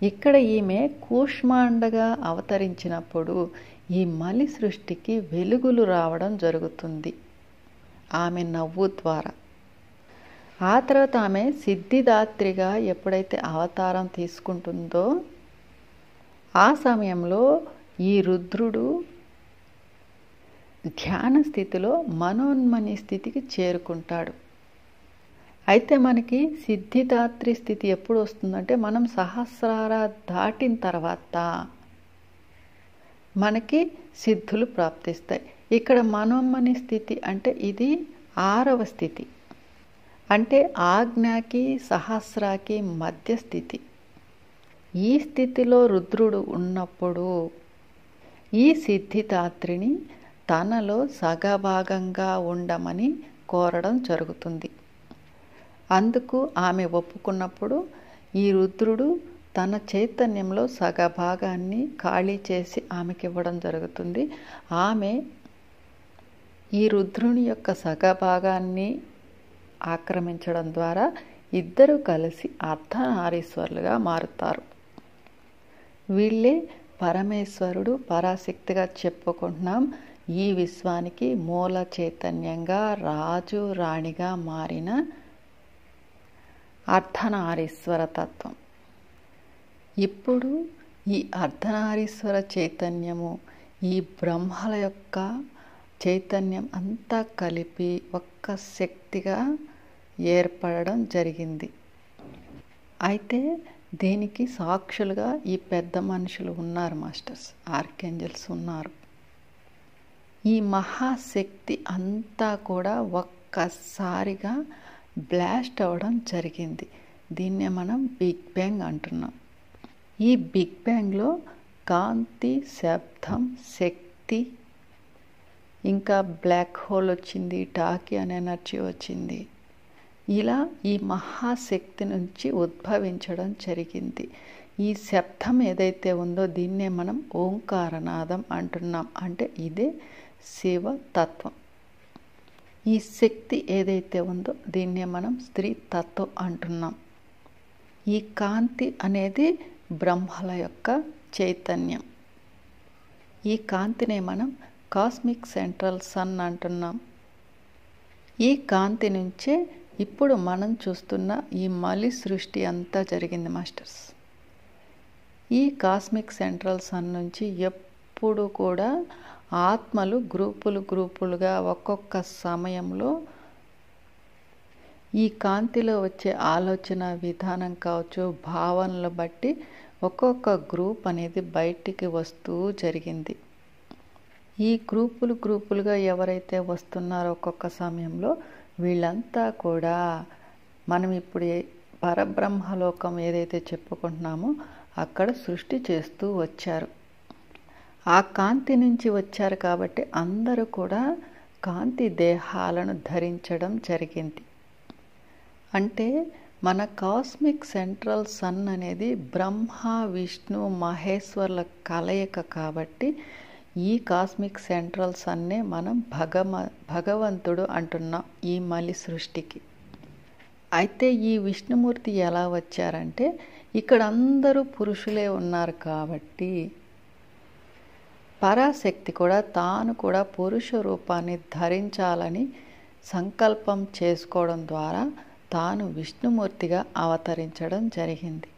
ఇక్కడ ఈమె కూష్మాండగా అవతరించినప్పుడు ఈ మలి సృష్టికి వెలుగులు రావడం జరుగుతుంది ఆమె నవ్వు ద్వారా. ఆ తర్వాత ఆమె సిద్ధిదాత్రిగా ఎప్పుడైతే అవతారం తీసుకుంటుందో ఆ సమయంలో ఈ రుద్రుడు ధ్యాన స్థితిలో మనోన్మని స్థితికి చేరుకుంటాడు. అయితే మనకి సిద్ధిదాత్రి స్థితి ఎప్పుడు వస్తుందంటే మనం సహస్రార దాటిన తర్వాత మనకి సిద్ధులు ప్రాప్తిస్తాయి. ఇక్కడ మనోన్మని స్థితి అంటే ఇది 6వ స్థితి, అంటే ఆజ్ఞకి సహస్రాకి మధ్య స్థితి. ఈ స్థితిలో రుద్రుడు ఉన్నప్పుడు ఈ సిద్ధిదాత్రిని తనలో సగభాగంగా ఉండమని కోరడం జరుగుతుంది. అందుకు ఆమె ఒప్పుకున్నప్పుడు ఈ రుద్రుడు తన చైతన్యంలో సగభాగాన్ని ఖాళీ చేసి ఆమెకి ఇవ్వడం జరుగుతుంది. ఆమె ఈ రుద్రుని యొక్క సగభాగాన్ని ఆక్రమించడం ద్వారా ఇద్దరు కలిసి అర్ధనారీశ్వరులుగా మారుతారు. వీళ్ళే పరమేశ్వరుడు పరాశక్తిగా చెప్పుకుంటున్నాం. ఈ విశ్వానికి మూల చైతన్యంగా రాజు రాణిగా మారిన అర్ధనారీశ్వర తత్వం. ఇప్పుడు ఈ అర్ధనారీశ్వర చైతన్యము ఈ బ్రహ్మల యొక్క చైతన్యం అంతా కలిపి ఒక్క శక్తిగా ఏర్పడడం జరిగింది. అయితే దీనికి సాక్షులుగా ఈ పెద్ద మనుషులు ఉన్నారు, మాస్టర్స్, ఆర్కేంజల్స్ ఉన్నారు. ఈ మహాశక్తి అంతా కూడా ఒక్కసారిగా బ్లాస్ట్ అవ్వడం జరిగింది. దీన్నే మనం బిగ్ బ్యాంగ్ అంటున్నాం. ఈ బిగ్ బ్యాంగ్లో కాంతి, శబ్దం, శక్తి, ఇంకా బ్లాక్ హోల్ వచ్చింది, టాకియన్ ఎనర్జీ వచ్చింది. ఇలా ఈ మహాశక్తి నుంచి ఉద్భవించడం జరిగింది. ఈ శబ్దం ఏదైతే ఉందో దీన్నే మనం ఓంకారనాదం అంటున్నాం. అంటే ఇదే శివతత్వం. ఈ శక్తి ఏదైతే ఉందో దీన్నే మనం స్త్రీ తత్వం అంటున్నాం. ఈ కాంతి అనేది బ్రహ్మల యొక్క చైతన్యం. ఈ కాంతినే మనం కాస్మిక్ సెంట్రల్ సన్ అంటున్నాం. ఈ కాంతి నుంచే ఇప్పుడు మనం చూస్తున్న ఈ మలి సృష్టి అంతా జరిగింది, మాస్టర్స్. ఈ కాస్మిక్ సెంట్రల్ సన్ నుంచి ఎప్పుడు కూడా ఆత్మలు గ్రూపులుగా ఒక్కొక్క సమయంలో ఈ కాంతిలో వచ్చే ఆలోచన విధానం కావచ్చు, భావనలు బట్టి ఒక్కొక్క గ్రూప్ అనేది బయటికి వస్తూ జరిగింది. ఈ గ్రూపులుగా ఎవరైతే వస్తున్నారో ఒక్కొక్క సమయంలో వీళ్ళంతా కూడా మనం ఇప్పుడు పరబ్రహ్మలోకం ఏదైతే చెప్పుకుంటున్నామో అక్కడ సృష్టి చేస్తూ వచ్చారు. ఆ కాంతి నుంచి వచ్చారు కాబట్టి అందరూ కూడా కాంతి దేహాలను ధరించడం జరిగింది. అంటే మన కాస్మిక్ సెంట్రల్ సన్ అనేది బ్రహ్మ, విష్ణు, మహేశ్వర్ల కలయిక కాబట్టి ఈ కాస్మిక్ సెంట్రల్ సన్నే మనం భగవంతుడు అంటున్నాం ఈ మలి సృష్టికి. అయితే ఈ విష్ణుమూర్తి ఎలా వచ్చారంటే ఇక్కడ అందరూ పురుషులే ఉన్నారు కాబట్టి పరాశక్తి కూడా తాను కూడా పురుష రూపాన్ని ధరించాలని సంకల్పం చేసుకోవడం ద్వారా తాను విష్ణుమూర్తిగా అవతరించడం జరిగింది.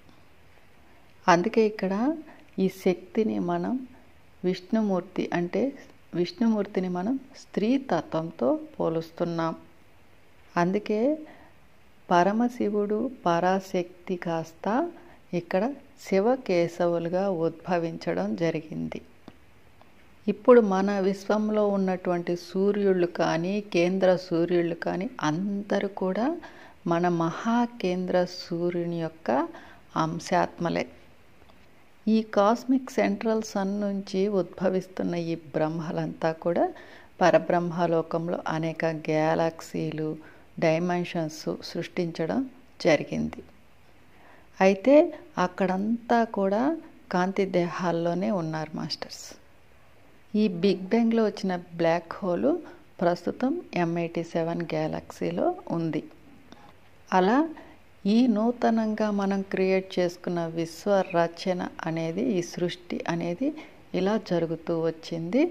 అందుకే ఇక్కడ ఈ శక్తిని మనం విష్ణుమూర్తి అంటే విష్ణుమూర్తిని మనం స్త్రీ తత్వంతో పోలుస్తున్నాం. అందుకే పరమశివుడు పరాశక్తి కాస్త ఇక్కడ శివకేశవులుగా ఉద్భవించడం జరిగింది. ఇప్పుడు మన విశ్వంలో ఉన్నటువంటి సూర్యుళ్ళు కానీ కేంద్ర సూర్యుళ్ళు కానీ అందరూ కూడా మన మహాకేంద్ర సూర్యుని యొక్క అంశాత్మలే. ఈ కాస్మిక్ సెంట్రల్ సన్ నుంచి ఉద్భవిస్తున్న ఈ బ్రహ్మలంతా కూడా పరబ్రహ్మలోకంలో అనేక గ్యాలక్సీలు డైమెన్షన్స్ సృష్టించడం జరిగింది. అయితే అక్కడంతా కూడా కాంతి దేహాల్లోనే ఉన్నారు మాస్టర్స్. ఈ బిగ్ బ్యాంగ్లో వచ్చిన బ్లాక్ హోలు ప్రస్తుతం M87 గ్యాలక్సీలో ఉంది. అలా ఈ నూతనంగా మనం క్రియేట్ చేసుకున్న విశ్వ రచన అనేది ఈ సృష్టి అనేది ఇలా జరుగుతూ వచ్చింది.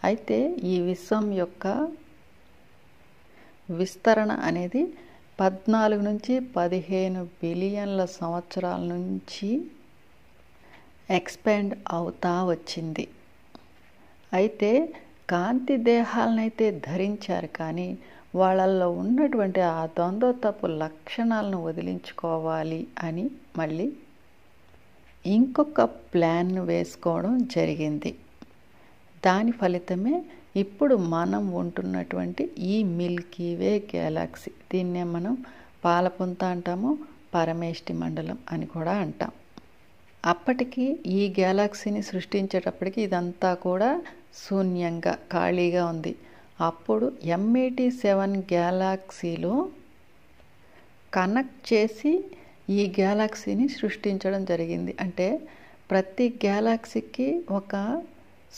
అయితే ఈ విశ్వం యొక్క విస్తరణ అనేది 14 నుంచి 15 బిలియన్ల సంవత్సరాల నుంచి ఎక్స్పాండ్ అవుతా వచ్చింది. అయితే కాంతి దేహాలనైతే ధరించారు కానీ వాళ్ళల్లో ఉన్నటువంటి ఆ ద్వంద్వత్వపు లక్షణాలను వదిలించుకోవాలి అని మళ్ళీ ఇంకొక ప్లాన్ను వేసుకోవడం జరిగింది. దాని ఫలితమే ఇప్పుడు మనం ఉంటున్నటువంటి ఈ మిల్కీ వే గ్యాలక్సీ. దీన్నే మనం పాలపుంత అంటాము, పరమేష్టి మండలం అని కూడా అంటాం. అప్పటికి ఈ గ్యాలక్సీని సృష్టించేటప్పటికి ఇదంతా కూడా శూన్యంగా ఖాళీగా ఉంది. అప్పుడు M87 గ్యాలక్సీలో కనెక్ట్ చేసి ఈ గ్యాలక్సీని సృష్టించడం జరిగింది. అంటే ప్రతి గ్యాలక్సీకి ఒక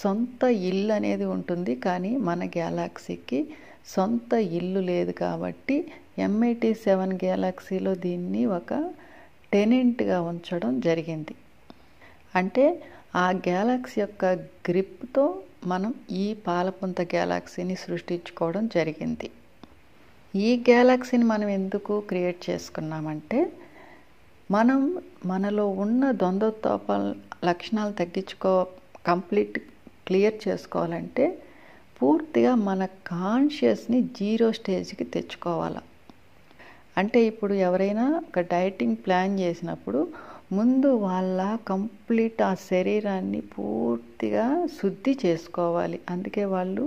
సొంత ఇల్లు అనేది ఉంటుంది, కానీ మన గ్యాలక్సీకి సొంత ఇల్లు లేదు కాబట్టి M87 గ్యాలక్సీలో దీన్ని ఒక టెనెంట్గా ఉంచడం జరిగింది. అంటే ఆ గ్యాలక్సీ యొక్క గ్రిప్తో మనం ఈ పాలపుంత గ్యాలక్సీని సృష్టించుకోవడం జరిగింది. ఈ గ్యాలక్సీని మనం ఎందుకు క్రియేట్ చేసుకున్నామంటే మనం మనలో ఉన్న ద్వంద్వత్వ లక్షణాలు కంప్లీట్ క్లియర్ చేసుకోవాలంటే పూర్తిగా మన కాన్షియస్ని 0 స్టేజ్కి తెచ్చుకోవాలి. అంటే ఇప్పుడు ఎవరైనా ఒక డైటింగ్ ప్లాన్ చేసినప్పుడు ముందు వాళ్ళ కంప్లీట్ ఆ శరీరాన్ని పూర్తిగా శుద్ధి చేసుకోవాలి. అందుకే వాళ్ళు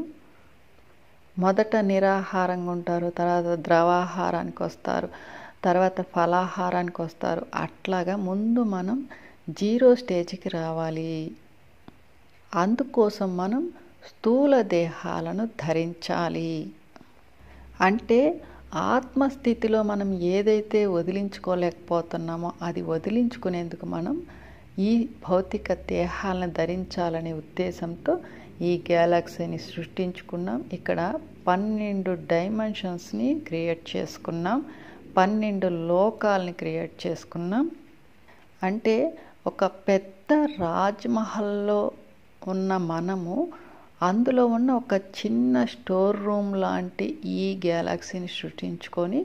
మొదట నిరాహారంగా ఉంటారు, తర్వాత ద్రవాహారానికి వస్తారు, తర్వాత ఫలాహారానికి వస్తారు. అట్లాగా ముందు మనం 0 స్టేజ్కి రావాలి. అందుకోసం మనం స్థూల దేహాలను ధరించాలి. అంటే ఆత్మస్థితిలో మనం ఏదైతే వదిలించుకోలేకపోతున్నామో అది వదిలించుకునేందుకు మనం ఈ భౌతిక దేహాలను ధరించాలనే ఉద్దేశంతో ఈ గ్యాలక్సీని సృష్టించుకున్నాం. ఇక్కడ 12 డైమెన్షన్స్ని క్రియేట్ చేసుకున్నాం, 12 లోకాలని క్రియేట్ చేసుకున్నాం. అంటే ఒక పెద్ద రాజ్మహల్లో ఉన్న మనము అందులో ఉన్న ఒక చిన్న స్టోర్ రూమ్ లాంటి ఈ గ్యాలక్సీని సృష్టించుకొని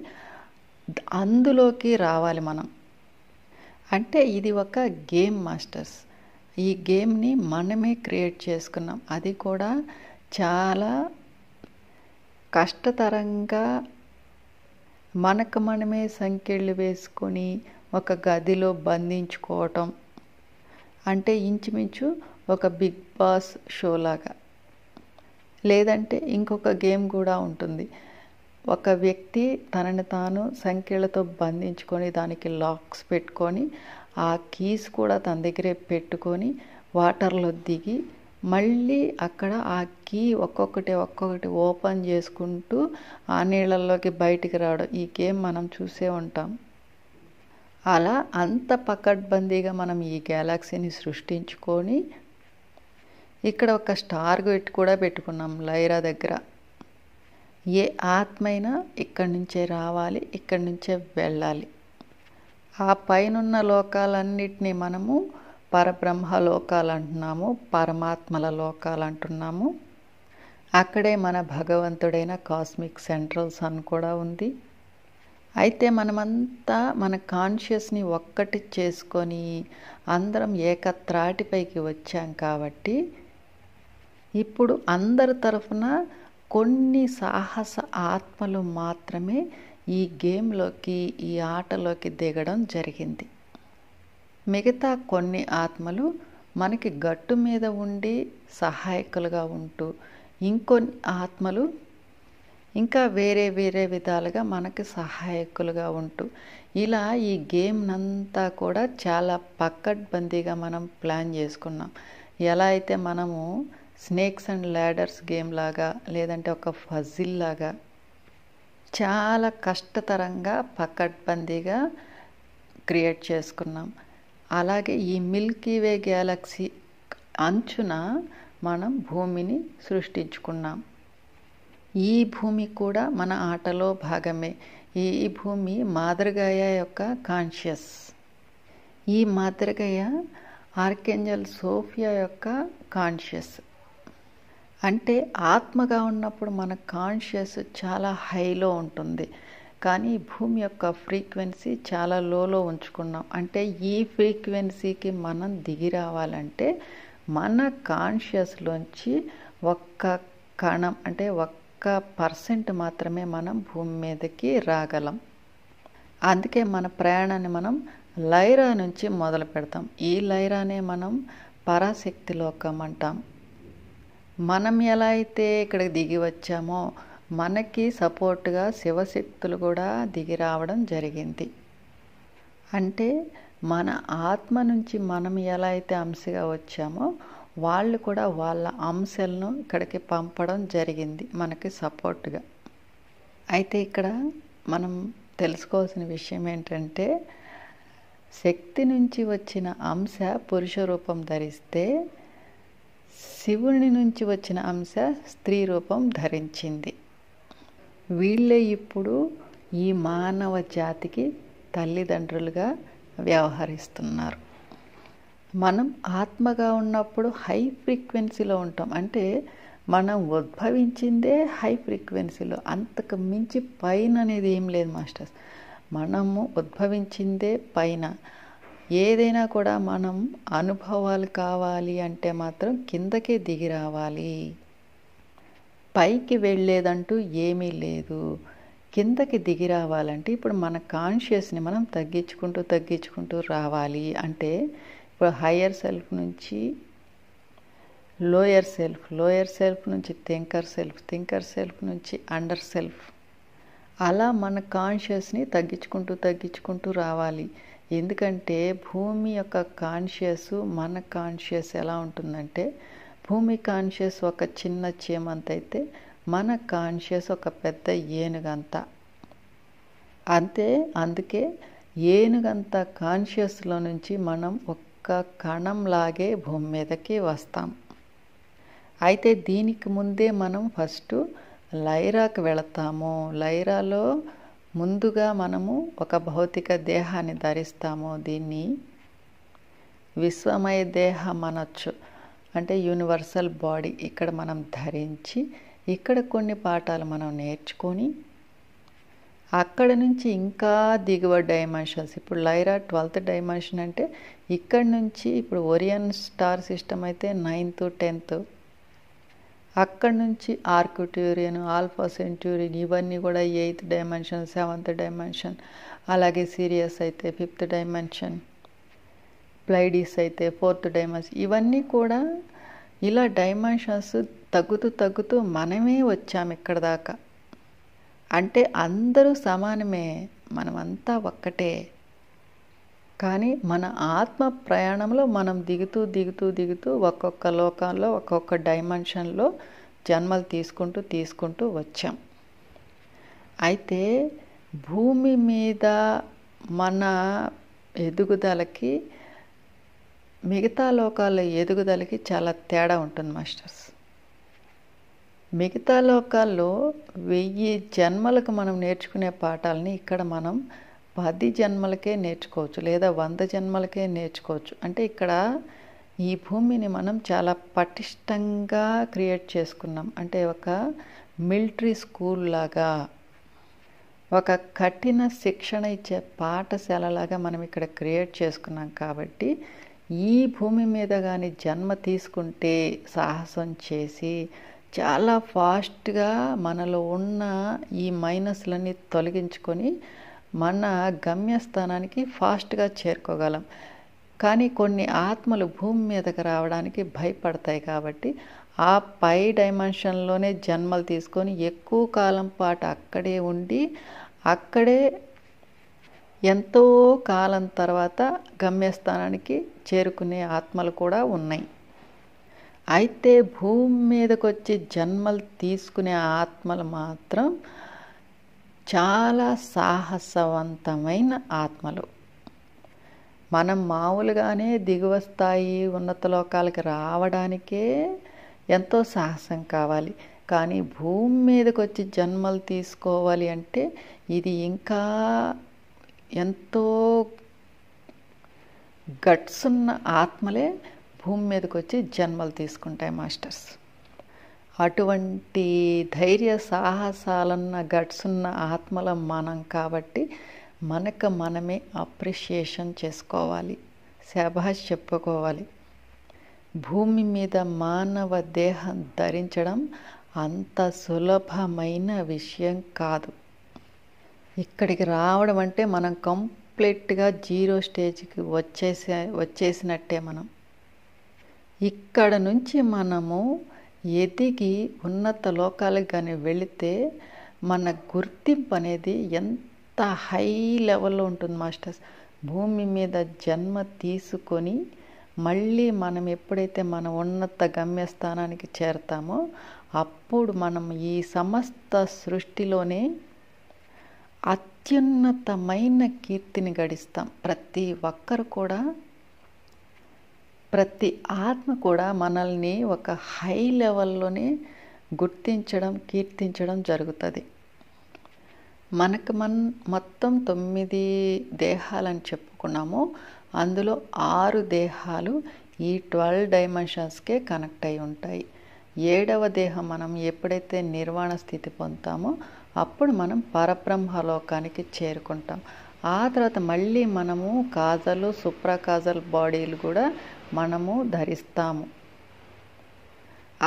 అందులోకి రావాలి మనం. అంటే ఇది ఒక గేమ్ మాస్టర్స్. ఈ గేమ్ని మనమే క్రియేట్ చేసుకున్నాం. అది కూడా చాలా కష్టతరంగా మనకు మనమే సంకెళ్ళు వేసుకొని ఒక గదిలో బంధించుకోవటం. అంటే ఇంచుమించు ఒక బిగ్ బాస్ షో లాగా. లేదంటే ఇంకొక గేమ్ కూడా ఉంటుంది. ఒక వ్యక్తి తనని తాను సంఖ్యలతో బంధించుకొని దానికి లాక్స్ పెట్టుకొని ఆ కీస్ కూడా తన దగ్గరే పెట్టుకొని వాటర్లో దిగి మళ్ళీ అక్కడ ఆ కీ ఒక్కొక్కటి ఓపెన్ చేసుకుంటూ ఆ నీళ్ళల్లోకి బయటికి రావడం. ఈ గేమ్ మనం చూసే ఉంటాం. అలా అంత పకడ్బందీగా మనం ఈ గ్యాలక్సీని సృష్టించుకొని ఇక్కడ ఒక స్టార్ గేట్ కూడా పెట్టుకున్నాం లైరా దగ్గర. ఏ ఆత్మైనా ఇక్కడి నుంచే రావాలి, ఇక్కడి నుంచే వెళ్ళాలి. ఆ పైనున్న లోకాలన్నిటినీ మనము పరబ్రహ్మ లోకాలు అంటున్నాము, పరమాత్మల లోకాలు అంటున్నాము. అక్కడే మన భగవంతుడైన కాస్మిక్ సెంట్రల్ సన్ కూడా ఉంది. అయితే మనమంతా మన కాన్షియస్ని ఒక్కటి చేసుకొని అందరం ఏకత్రాటిపైకి వచ్చాం కాబట్టి ఇప్పుడు అందరి తరఫున కొన్ని సాహస ఆత్మలు మాత్రమే ఈ గేమ్లోకి, ఈ ఆటలోకి దిగడం జరిగింది. మిగతా కొన్ని ఆత్మలు మనకి గట్టు మీద ఉండి సహాయకులుగా ఉంటూ, ఇంకొన్ని ఆత్మలు ఇంకా వేరే వేరే విధాలుగా మనకి సహాయకులుగా ఉంటూ, ఇలా ఈ గేమ్నంతా కూడా చాలా పకడ్బందీగా మనం ప్లాన్ చేసుకున్నాం. ఎలా అయితే మనము స్నేక్స్ అండ్ ల్యాడర్స్ గేమ్ లాగా, లేదంటే ఒక ఫజిల్ లాగా చాలా కష్టతరంగా పకడ్బందీగా క్రియేట్ చేసుకున్నాం. అలాగే ఈ మిల్కీవే గ్యాలక్సీ అంచున మనం భూమిని సృష్టించుకున్నాం. ఈ భూమి కూడా మన ఆటలో భాగమే. ఈ భూమి మాదృగయ యొక్క కాన్షియస్. ఈ మాదృగయ ఆర్కేంజల్ సోఫియా యొక్క కాన్షియస్. అంటే ఆత్మగా ఉన్నప్పుడు మన కాన్షియస్ చాలా హైలో ఉంటుంది, కానీ భూమి యొక్క ఫ్రీక్వెన్సీ చాలా లోలో ఉంచుకున్నాం. అంటే ఈ ఫ్రీక్వెన్సీకి మనం దిగి రావాలంటే మన కాన్షియస్లోంచి ఒక్క కణం, అంటే 1% మాత్రమే మనం భూమి మీదకి రాగలం. అందుకే మన ప్రయాణాన్ని మనం లైరా నుంచి మొదలు పెడతాం. ఈ లైరానే మనం పరాశక్తి లోకం అంటాం. మనం ఎలా అయితే ఇక్కడికి దిగి వచ్చామో మనకి సపోర్ట్గా శివశక్తులు కూడా దిగి రావడం జరిగింది. అంటే మన ఆత్మ నుంచి మనం ఎలా అయితే అంశగా వచ్చామో వాళ్ళు కూడా వాళ్ళ అంశాలను ఇక్కడికి పంపడం జరిగింది మనకి సపోర్ట్గా. అయితే ఇక్కడ మనం తెలుసుకోవాల్సిన విషయం ఏంటంటే, శక్తి నుంచి వచ్చిన అంశ పురుష రూపం ధరిస్తే శివుని నుంచి వచ్చిన అంశ స్త్రీ రూపం ధరించింది. వీళ్ళే ఇప్పుడు ఈ మానవ జాతికి తల్లిదండ్రులుగా వ్యవహరిస్తున్నారు. మనం ఆత్మగా ఉన్నప్పుడు హై ఫ్రీక్వెన్సీలో ఉంటాం. అంటే మనం ఉద్భవించిందే హై ఫ్రీక్వెన్సీలో, అంతకు మించి పైన అనేది ఏం లేదు మాస్టర్స్. మనము ఉద్భవించిందే పైన. ఏదైనా కూడా మనం అనుభవాలు కావాలి అంటే మాత్రం కిందకే దిగి రావాలి. పైకి వెళ్ళేదంటూ ఏమీ లేదు. కిందకి దిగి రావాలంటే ఇప్పుడు మన కాన్షియస్ని మనం తగ్గించుకుంటూ రావాలి. అంటే ఇప్పుడు హయ్యర్ సెల్ఫ్ నుంచి లోయర్ సెల్ఫ్ నుంచి థింకర్ సెల్ఫ్ నుంచి అండర్ సెల్ఫ్, అలా మన కాన్షియస్ని తగ్గించుకుంటూ రావాలి. ఎందుకంటే భూమి యొక్క కాన్షియస్, మన కాన్షియస్ ఎలా ఉంటుందంటే, భూమి కాన్షియస్ ఒక చిన్న చీమంత అయితే మన కాన్షియస్ ఒక పెద్ద ఏనుగంత. అందుకే ఏనుగంత కాన్షియస్లో నుంచి మనం ఒక్క కణంలాగే భూమి మీదకి వస్తాం. అయితే దీనికి ముందే మనం ఫస్ట్ లైరాకి వెళతాము. లైరాలో ముందుగా మనము ఒక భౌతిక దేహాన్ని ధరిస్తాము. దీన్ని విశ్వమయ దేహం అనొచ్చు. అంటే యూనివర్సల్ బాడీ ఇక్కడ మనం ధరించి, ఇక్కడ కొన్ని పాఠాలు మనం నేర్చుకొని అక్కడ నుంచి ఇంకా దిగువ డైమెన్షన్స్, ఇప్పుడు లైరా 12th డైమెన్షన్ అంటే ఇక్కడి నుంచి ఇప్పుడు ఓరియన్ స్టార్ సిస్టమ్ అయితే 9th 10th, అక్కడి నుంచి ఆర్క్టూరియన్, ఆల్ఫా సెంటూరియన్ ఇవన్నీ కూడా 8th డైమెన్షన్, 7th డైమెన్షన్, అలాగే సిరియస్ అయితే 5th డైమెన్షన్, ప్లైడీస్ అయితే 4th డైమెన్షన్. ఇవన్నీ కూడా ఇలా డైమెన్షన్స్ తగ్గుతూ మనమే వచ్చాము ఇక్కడ దాకా. అంటే అందరూ సమానమే, మనమంతా ఒక్కటే. కానీ మన ఆత్మ ప్రయాణంలో మనం దిగుతూ ఒక్కొక్క లోకంలో ఒక్కొక్క డైమెన్షన్లో జన్మలు తీసుకుంటూ వచ్చాం. అయితే భూమి మీద మన ఎదుగుదలకి మిగతా లోకాల ఎదుగుదలకి చాలా తేడా ఉంటుంది మాస్టర్స్. మిగతా లోకాల్లో 1000 జన్మలకు మనం నేర్చుకునే పాఠాలని ఇక్కడ మనం 10 జన్మలకే నేర్చుకోవచ్చు, లేదా 100 జన్మలకే నేర్చుకోవచ్చు. అంటే ఇక్కడ ఈ భూమిని మనం చాలా పటిష్టంగా క్రియేట్ చేసుకున్నాం. అంటే ఒక మిలిటరీ స్కూల్ లాగా, ఒక కఠిన శిక్షణ ఇచ్చే పాఠశాలలాగా మనం ఇక్కడ క్రియేట్ చేసుకున్నాం. కాబట్టి ఈ భూమి మీద కానీ జన్మ తీసుకుంటే సాహసం చేసి చాలా ఫాస్ట్గా మనలో ఉన్న ఈ మైనస్లన్నీ తొలగించుకొని మన గమ్యస్థానానికి ఫాస్ట్గా చేరుకోగలం. కానీ కొన్ని ఆత్మలు భూమి మీదకి రావడానికి భయపడతాయి. కాబట్టి ఆ పై డైమెన్షన్లోనే జన్మలు తీసుకొని ఎక్కువ కాలం పాటు అక్కడే ఉండి అక్కడే ఎంతో కాలం తర్వాత గమ్యస్థానానికి చేరుకునే ఆత్మలు కూడా ఉన్నాయి. అయితే భూమి మీదకి వచ్చి జన్మలు తీసుకునే ఆత్మలు మాత్రం చాలా సాహసవంతమైన ఆత్మలు. మనం మామూలుగానే దిగువ స్థాయి ఉన్నత లోకాలకి రావడానికే ఎంతో సాహసం కావాలి. కానీ భూమి మీదకి వచ్చి జన్మలు తీసుకోవాలి అంటే ఇది ఇంకా ఎంతో గట్స్ ఉన్న ఆత్మలే భూమి మీదకి వచ్చి జన్మలు తీసుకుంటాయి మాస్టర్స్. అటువంటి ధైర్య సాహసాలన్న గట్స్ ఉన్న ఆత్మల మనం కాబట్టి మనకు మనమే అప్రిషియేషన్ చేసుకోవాలి, శభాష్ చెప్పుకోవాలి. భూమి మీద మానవ దేహం ధరించడం అంత సులభమైన విషయం కాదు. ఇక్కడికి రావడం అంటే మనం కంప్లీట్గా జీరో స్టేజ్కి వచ్చేసినట్టే. మనం ఇక్కడ నుంచి మనము ఎదిగి ఉన్నత లోకాలకు కానీ వెళితే మన గుర్తింపు అనేది ఎంత హై లెవెల్లో ఉంటుంది మాస్టర్స్. భూమి మీద జన్మ తీసుకొని మళ్ళీ మనం ఎప్పుడైతే మన ఉన్నత గమ్యస్థానానికి చేరతామో అప్పుడు మనం ఈ సమస్త సృష్టిలోనే అత్యున్నతమైన కీర్తిని గడిస్తాం. ప్రతి ఒక్కరు కూడా, ప్రతి ఆత్మ కూడా మనల్ని ఒక హై లెవెల్లోనే గుర్తించడం, కీర్తించడం జరుగుతుంది. మనకు మొత్తం 9 దేహాలని చెప్పుకున్నాము. అందులో 6 దేహాలు ఈ 12 డైమెన్షన్స్కే కనెక్ట్ అయి ఉంటాయి. 7వ దేహం మనం ఎప్పుడైతే నిర్వాణ స్థితి పొందుతామో అప్పుడు మనం పరబ్రహ్మలోకానికి చేరుకుంటాం. ఆ తర్వాత మళ్ళీ మనము కాజలు, సుప్రాకాజల్ బాడీలు కూడా మనము ధరిస్తాము.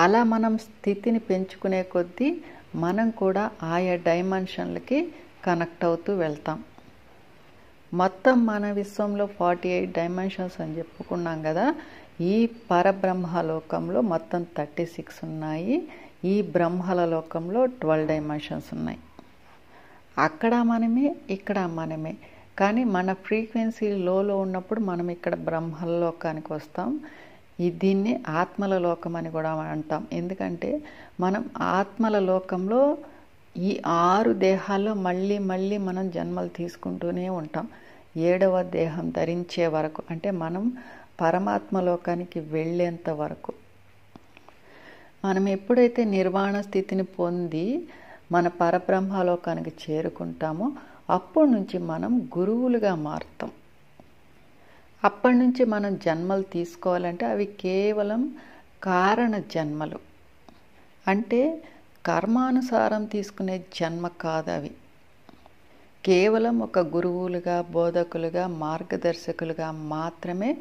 అలా మనం స్థితిని పెంచుకునే కొద్దీ మనం కూడా ఆయా డైమెన్షన్లకి కనెక్ట్ అవుతూ వెళ్తాం. మొత్తం మన విశ్వంలో 48 డైమెన్షన్స్ అని చెప్పుకున్నాం కదా. ఈ పరబ్రహ్మలోకంలో మొత్తం 36 ఉన్నాయి. ఈ బ్రహ్మల లోకంలో 12 డైమెన్షన్స్ ఉన్నాయి. అక్కడ మనమే, ఇక్కడ మనమే. కానీ మన ఫ్రీక్వెన్సీ లోలో ఉన్నప్పుడు మనం ఇక్కడ బ్రహ్మల లోకానికి వస్తాం. దీన్ని ఆత్మల లోకం అని కూడా అంటాం. ఎందుకంటే మనం ఆత్మల లోకంలో ఈ 6 దేహాల్లో మళ్ళీ మళ్ళీ మనం జన్మలు తీసుకుంటూనే ఉంటాం 7వ దేహం ధరించే వరకు. అంటే మనం పరమాత్మ లోకానికి వెళ్ళేంత వరకు. మనం ఎప్పుడైతే నిర్వాణ స్థితిని పొంది మన పరబ్రహ్మలోకానికి చేరుకుంటామో అప్పటి నుంచి మనం గురువులుగా మారుతాం. అప్పటి నుంచి మనం జన్మలు తీసుకోవాలంటే అవి కేవలం కారణ జన్మలు. అంటే కర్మానుసారం తీసుకునే జన్మ కాదు అవి. కేవలం ఒక గురువులుగా, బోధకులుగా, మార్గదర్శకులుగా మాత్రమే.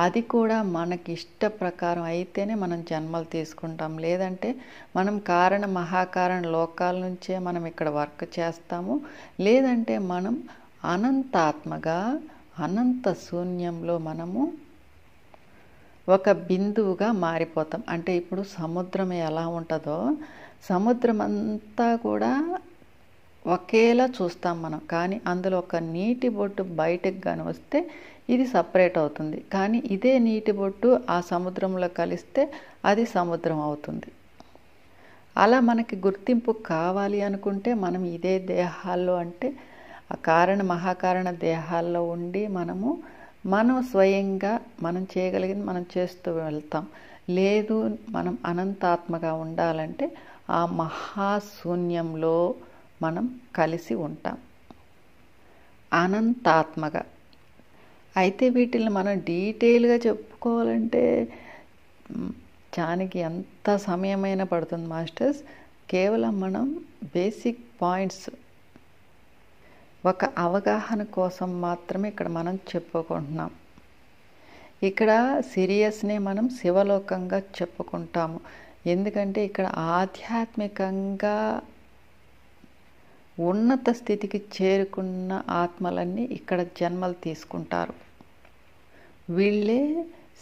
అది కూడా మనకి ఇష్ట ప్రకారం అయితేనే మనం జన్మలు తీసుకుంటాం. లేదంటే మనం కారణ మహాకారణ లోకాల నుంచే మనం ఇక్కడ వర్క్ చేస్తాము. లేదంటే మనం అనంతాత్మగా అనంత శూన్యంలో మనము ఒక బిందువుగా మారిపోతాం. అంటే ఇప్పుడు సముద్రం ఎలా ఉంటుందో సముద్రం అంతా కూడా ఒకేలా చూస్తాం మనం. కానీ అందులో ఒక నీటి బొట్టు బయటకు కానీ వస్తే ఇది సపరేట్ అవుతుంది. కానీ ఇదే నీటి బొట్టు ఆ సముద్రంలో కలిస్తే అది సముద్రం అవుతుంది. అలా మనకి గుర్తింపు కావాలి అనుకుంటే మనం ఇదే దేహాల్లో, అంటే ఆ కారణ మహాకారణ దేహాల్లో ఉండి మనము మనం స్వయంగా మనం చేయగలిగింది మనం చేస్తూ వెళ్తాం. లేదు మనం అనంతాత్మగా ఉండాలంటే ఆ మహాశూన్యంలో మనం కలిసి ఉంటాం అనంతాత్మగా. అయితే వీటిని మనం డీటెయిల్గా చెప్పుకోవాలంటే చానికి ఎంత సమయమైనా పడుతుంది మాస్టర్స్. కేవలం మనం బేసిక్ పాయింట్స్ ఒక అవగాహన కోసం మాత్రమే ఇక్కడ మనం చెప్పుకుంటున్నాం. ఇక్కడ సిరియస్నే మనం శివలోకంగా చెప్పుకుంటాము. ఎందుకంటే ఇక్కడ ఆధ్యాత్మికంగా ఉన్నత స్థితికి చేరుకున్న ఆత్మలన్నీ ఇక్కడ జన్మలు తీసుకుంటారు. వీళ్ళే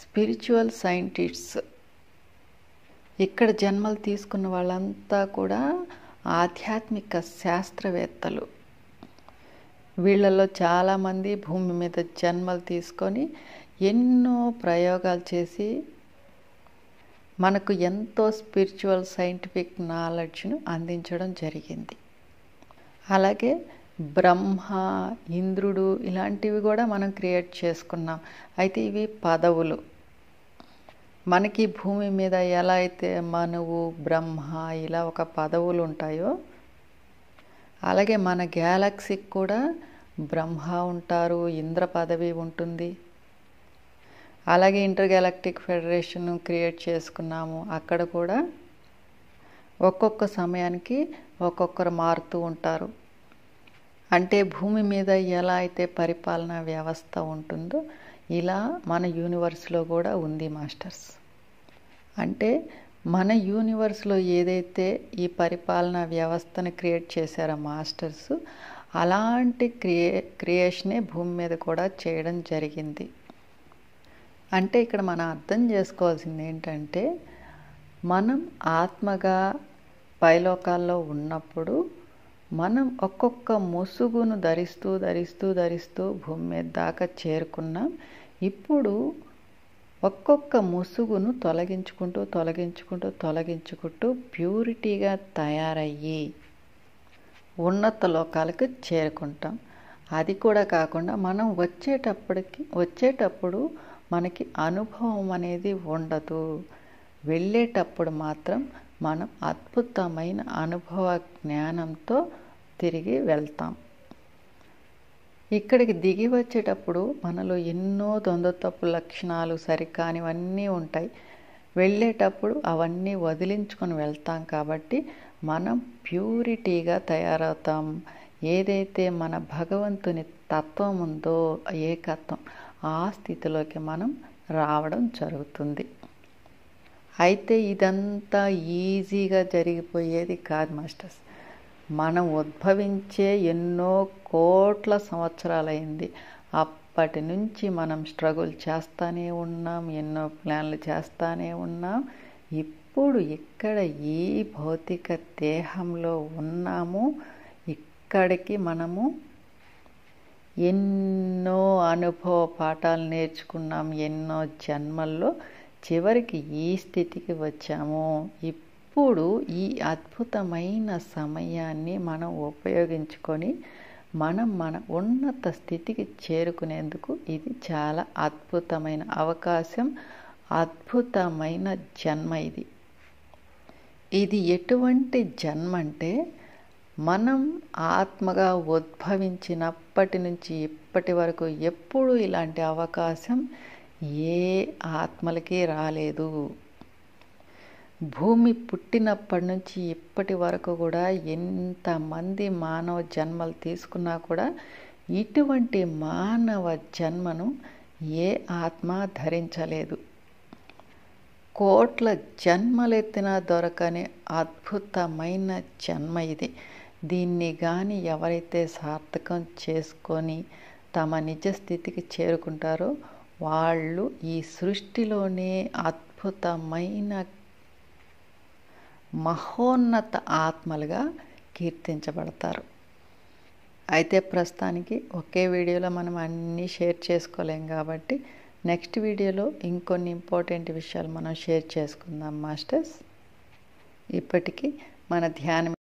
స్పిరిచువల్ సైంటిస్ట్స్. ఇక్కడ జన్మలు తీసుకున్న వాళ్ళంతా కూడా ఆధ్యాత్మిక శాస్త్రవేత్తలు. వీళ్ళలో చాలామంది భూమి మీద జన్మలు తీసుకొని ఎన్నో ప్రయోగాలు చేసి మనకు ఎంతో స్పిరిచువల్ సైంటిఫిక్ నాలెడ్జ్ను అందించడం జరిగింది. అలాగే బ్రహ్మ, ఇంద్రుడు ఇలాంటివి కూడా మనం క్రియేట్ చేసుకున్నాం. అయితే ఇవి పదవులు. మనకి భూమి మీద ఎలా అయితే మనువు, బ్రహ్మ ఇలా ఒక పదవులు ఉంటాయో అలాగే మన గ్యాలక్సీకి కూడా బ్రహ్మ ఉంటారు, ఇంద్ర పదవి ఉంటుంది. అలాగే ఇంటర్ గ్యాలక్టిక్ ఫెడరేషన్ క్రియేట్ చేసుకున్నాము. అక్కడ కూడా ఒక్కొక్క సమయానికి ఒక్కొక్కరు మారుతూ ఉంటారు. అంటే భూమి మీద ఎలా అయితే పరిపాలనా వ్యవస్థ ఉంటుందో ఇలా మన యూనివర్స్లో కూడా ఉంది మాస్టర్స్. అంటే మన యూనివర్స్లో ఏదైతే ఈ పరిపాలనా వ్యవస్థను క్రియేట్ చేశారో మాస్టర్స్, అలాంటి క్రియేషనే భూమి మీద కూడా చేయడం జరిగింది. అంటే ఇక్కడ మనం అర్థం చేసుకోవాల్సింది ఏంటంటే, మనం ఆత్మగా పైలోకాల్లో ఉన్నప్పుడు మనం ఒక్కొక్క ముసుగును ధరిస్తూ ధరిస్తూ ధరిస్తూ భూమి మీద దాకా చేరుకున్నాం. ఇప్పుడు ఒక్కొక్క ముసుగును తొలగించుకుంటూ తొలగించుకుంటూ తొలగించుకుంటూ ప్యూరిటీగా తయారయ్యి ఉన్నత లోకాలకు చేరుకుంటాం. అది కూడా కాకుండా మనం వచ్చేటప్పుడు మనకి అనుభవం అనేది ఉండదు. వెళ్ళేటప్పుడు మాత్రం మనం అద్భుతమైన అనుభవ జ్ఞానంతో తిరిగి వెళ్తాం. ఇక్కడికి దిగి వచ్చేటప్పుడు మనలో ఎన్నో దొందతప్పు లక్షణాలు సరికానివన్నీ ఉంటాయి. వెళ్ళేటప్పుడు అవన్నీ వదిలించుకొని వెళ్తాం కాబట్టి మనం ప్యూరిటీగా తయారవుతాం. ఏదైతే మన భగవంతుని తత్వం ఉందో ఏకత్వం, ఆ స్థితిలోకి మనం రావడం జరుగుతుంది. అయితే ఇదంతా ఈజీగా జరిగిపోయేది కాదు మాస్టర్స్. మనం ఉద్భవించే ఎన్నో కోట్ల సంవత్సరాలైంది. అప్పటి నుంచి మనం స్ట్రగుల్ చేస్తూనే ఉన్నాం, ఎన్నో ప్లాన్లు చేస్తూనే ఉన్నాం. ఇప్పుడు ఇక్కడ ఈ భౌతిక దేహంలో ఉన్నాము. ఇక్కడికి మనము ఎన్నో అనుభవ పాఠాలు నేర్చుకున్నాం, ఎన్నో జన్మల్లో. చివరికి ఈ స్థితికి వచ్చాము. ఇప్పుడు ఈ అద్భుతమైన సమయాన్ని మనం ఉపయోగించుకొని మనం మన ఉన్నత స్థితికి చేరుకునేందుకు ఇది చాలా అద్భుతమైన అవకాశం, అద్భుతమైన జన్మ. ఇది ఎటువంటి జన్మ అంటే, మనం ఆత్మగా ఉద్భవించినప్పటి నుంచి ఇప్పటి వరకు ఎప్పుడూ ఇలాంటి అవకాశం ఏ ఆత్మలకి రాలేదు. భూమి పుట్టినప్పటి నుంచి ఇప్పటి వరకు కూడా ఎంతమంది మానవ జన్మలు తీసుకున్నా కూడా ఇటువంటి మానవ జన్మను ఏ ఆత్మ ధరించలేదు. కోట్ల జన్మలెత్తినా దొరకని అద్భుతమైన జన్మ ఇది. దీన్ని కానీ ఎవరైతే సార్థకం చేసుకొని తమ నిజ స్థితికి చేరుకుంటారో వాళ్ళు ఈ సృష్టిలోనే అద్భుతమైన మహోన్నత ఆత్మలుగా కీర్తించబడతారు. అయితే ప్రస్తుతానికి ఒకే వీడియోలో మనం అన్నీ షేర్ చేసుకోలేం కాబట్టి నెక్స్ట్ వీడియోలో ఇంకొన్ని ఇంపార్టెంట్ విషయాలు మనం షేర్ చేసుకుందాం మాస్టర్స్. ఇప్పటికీ మన ధ్యానం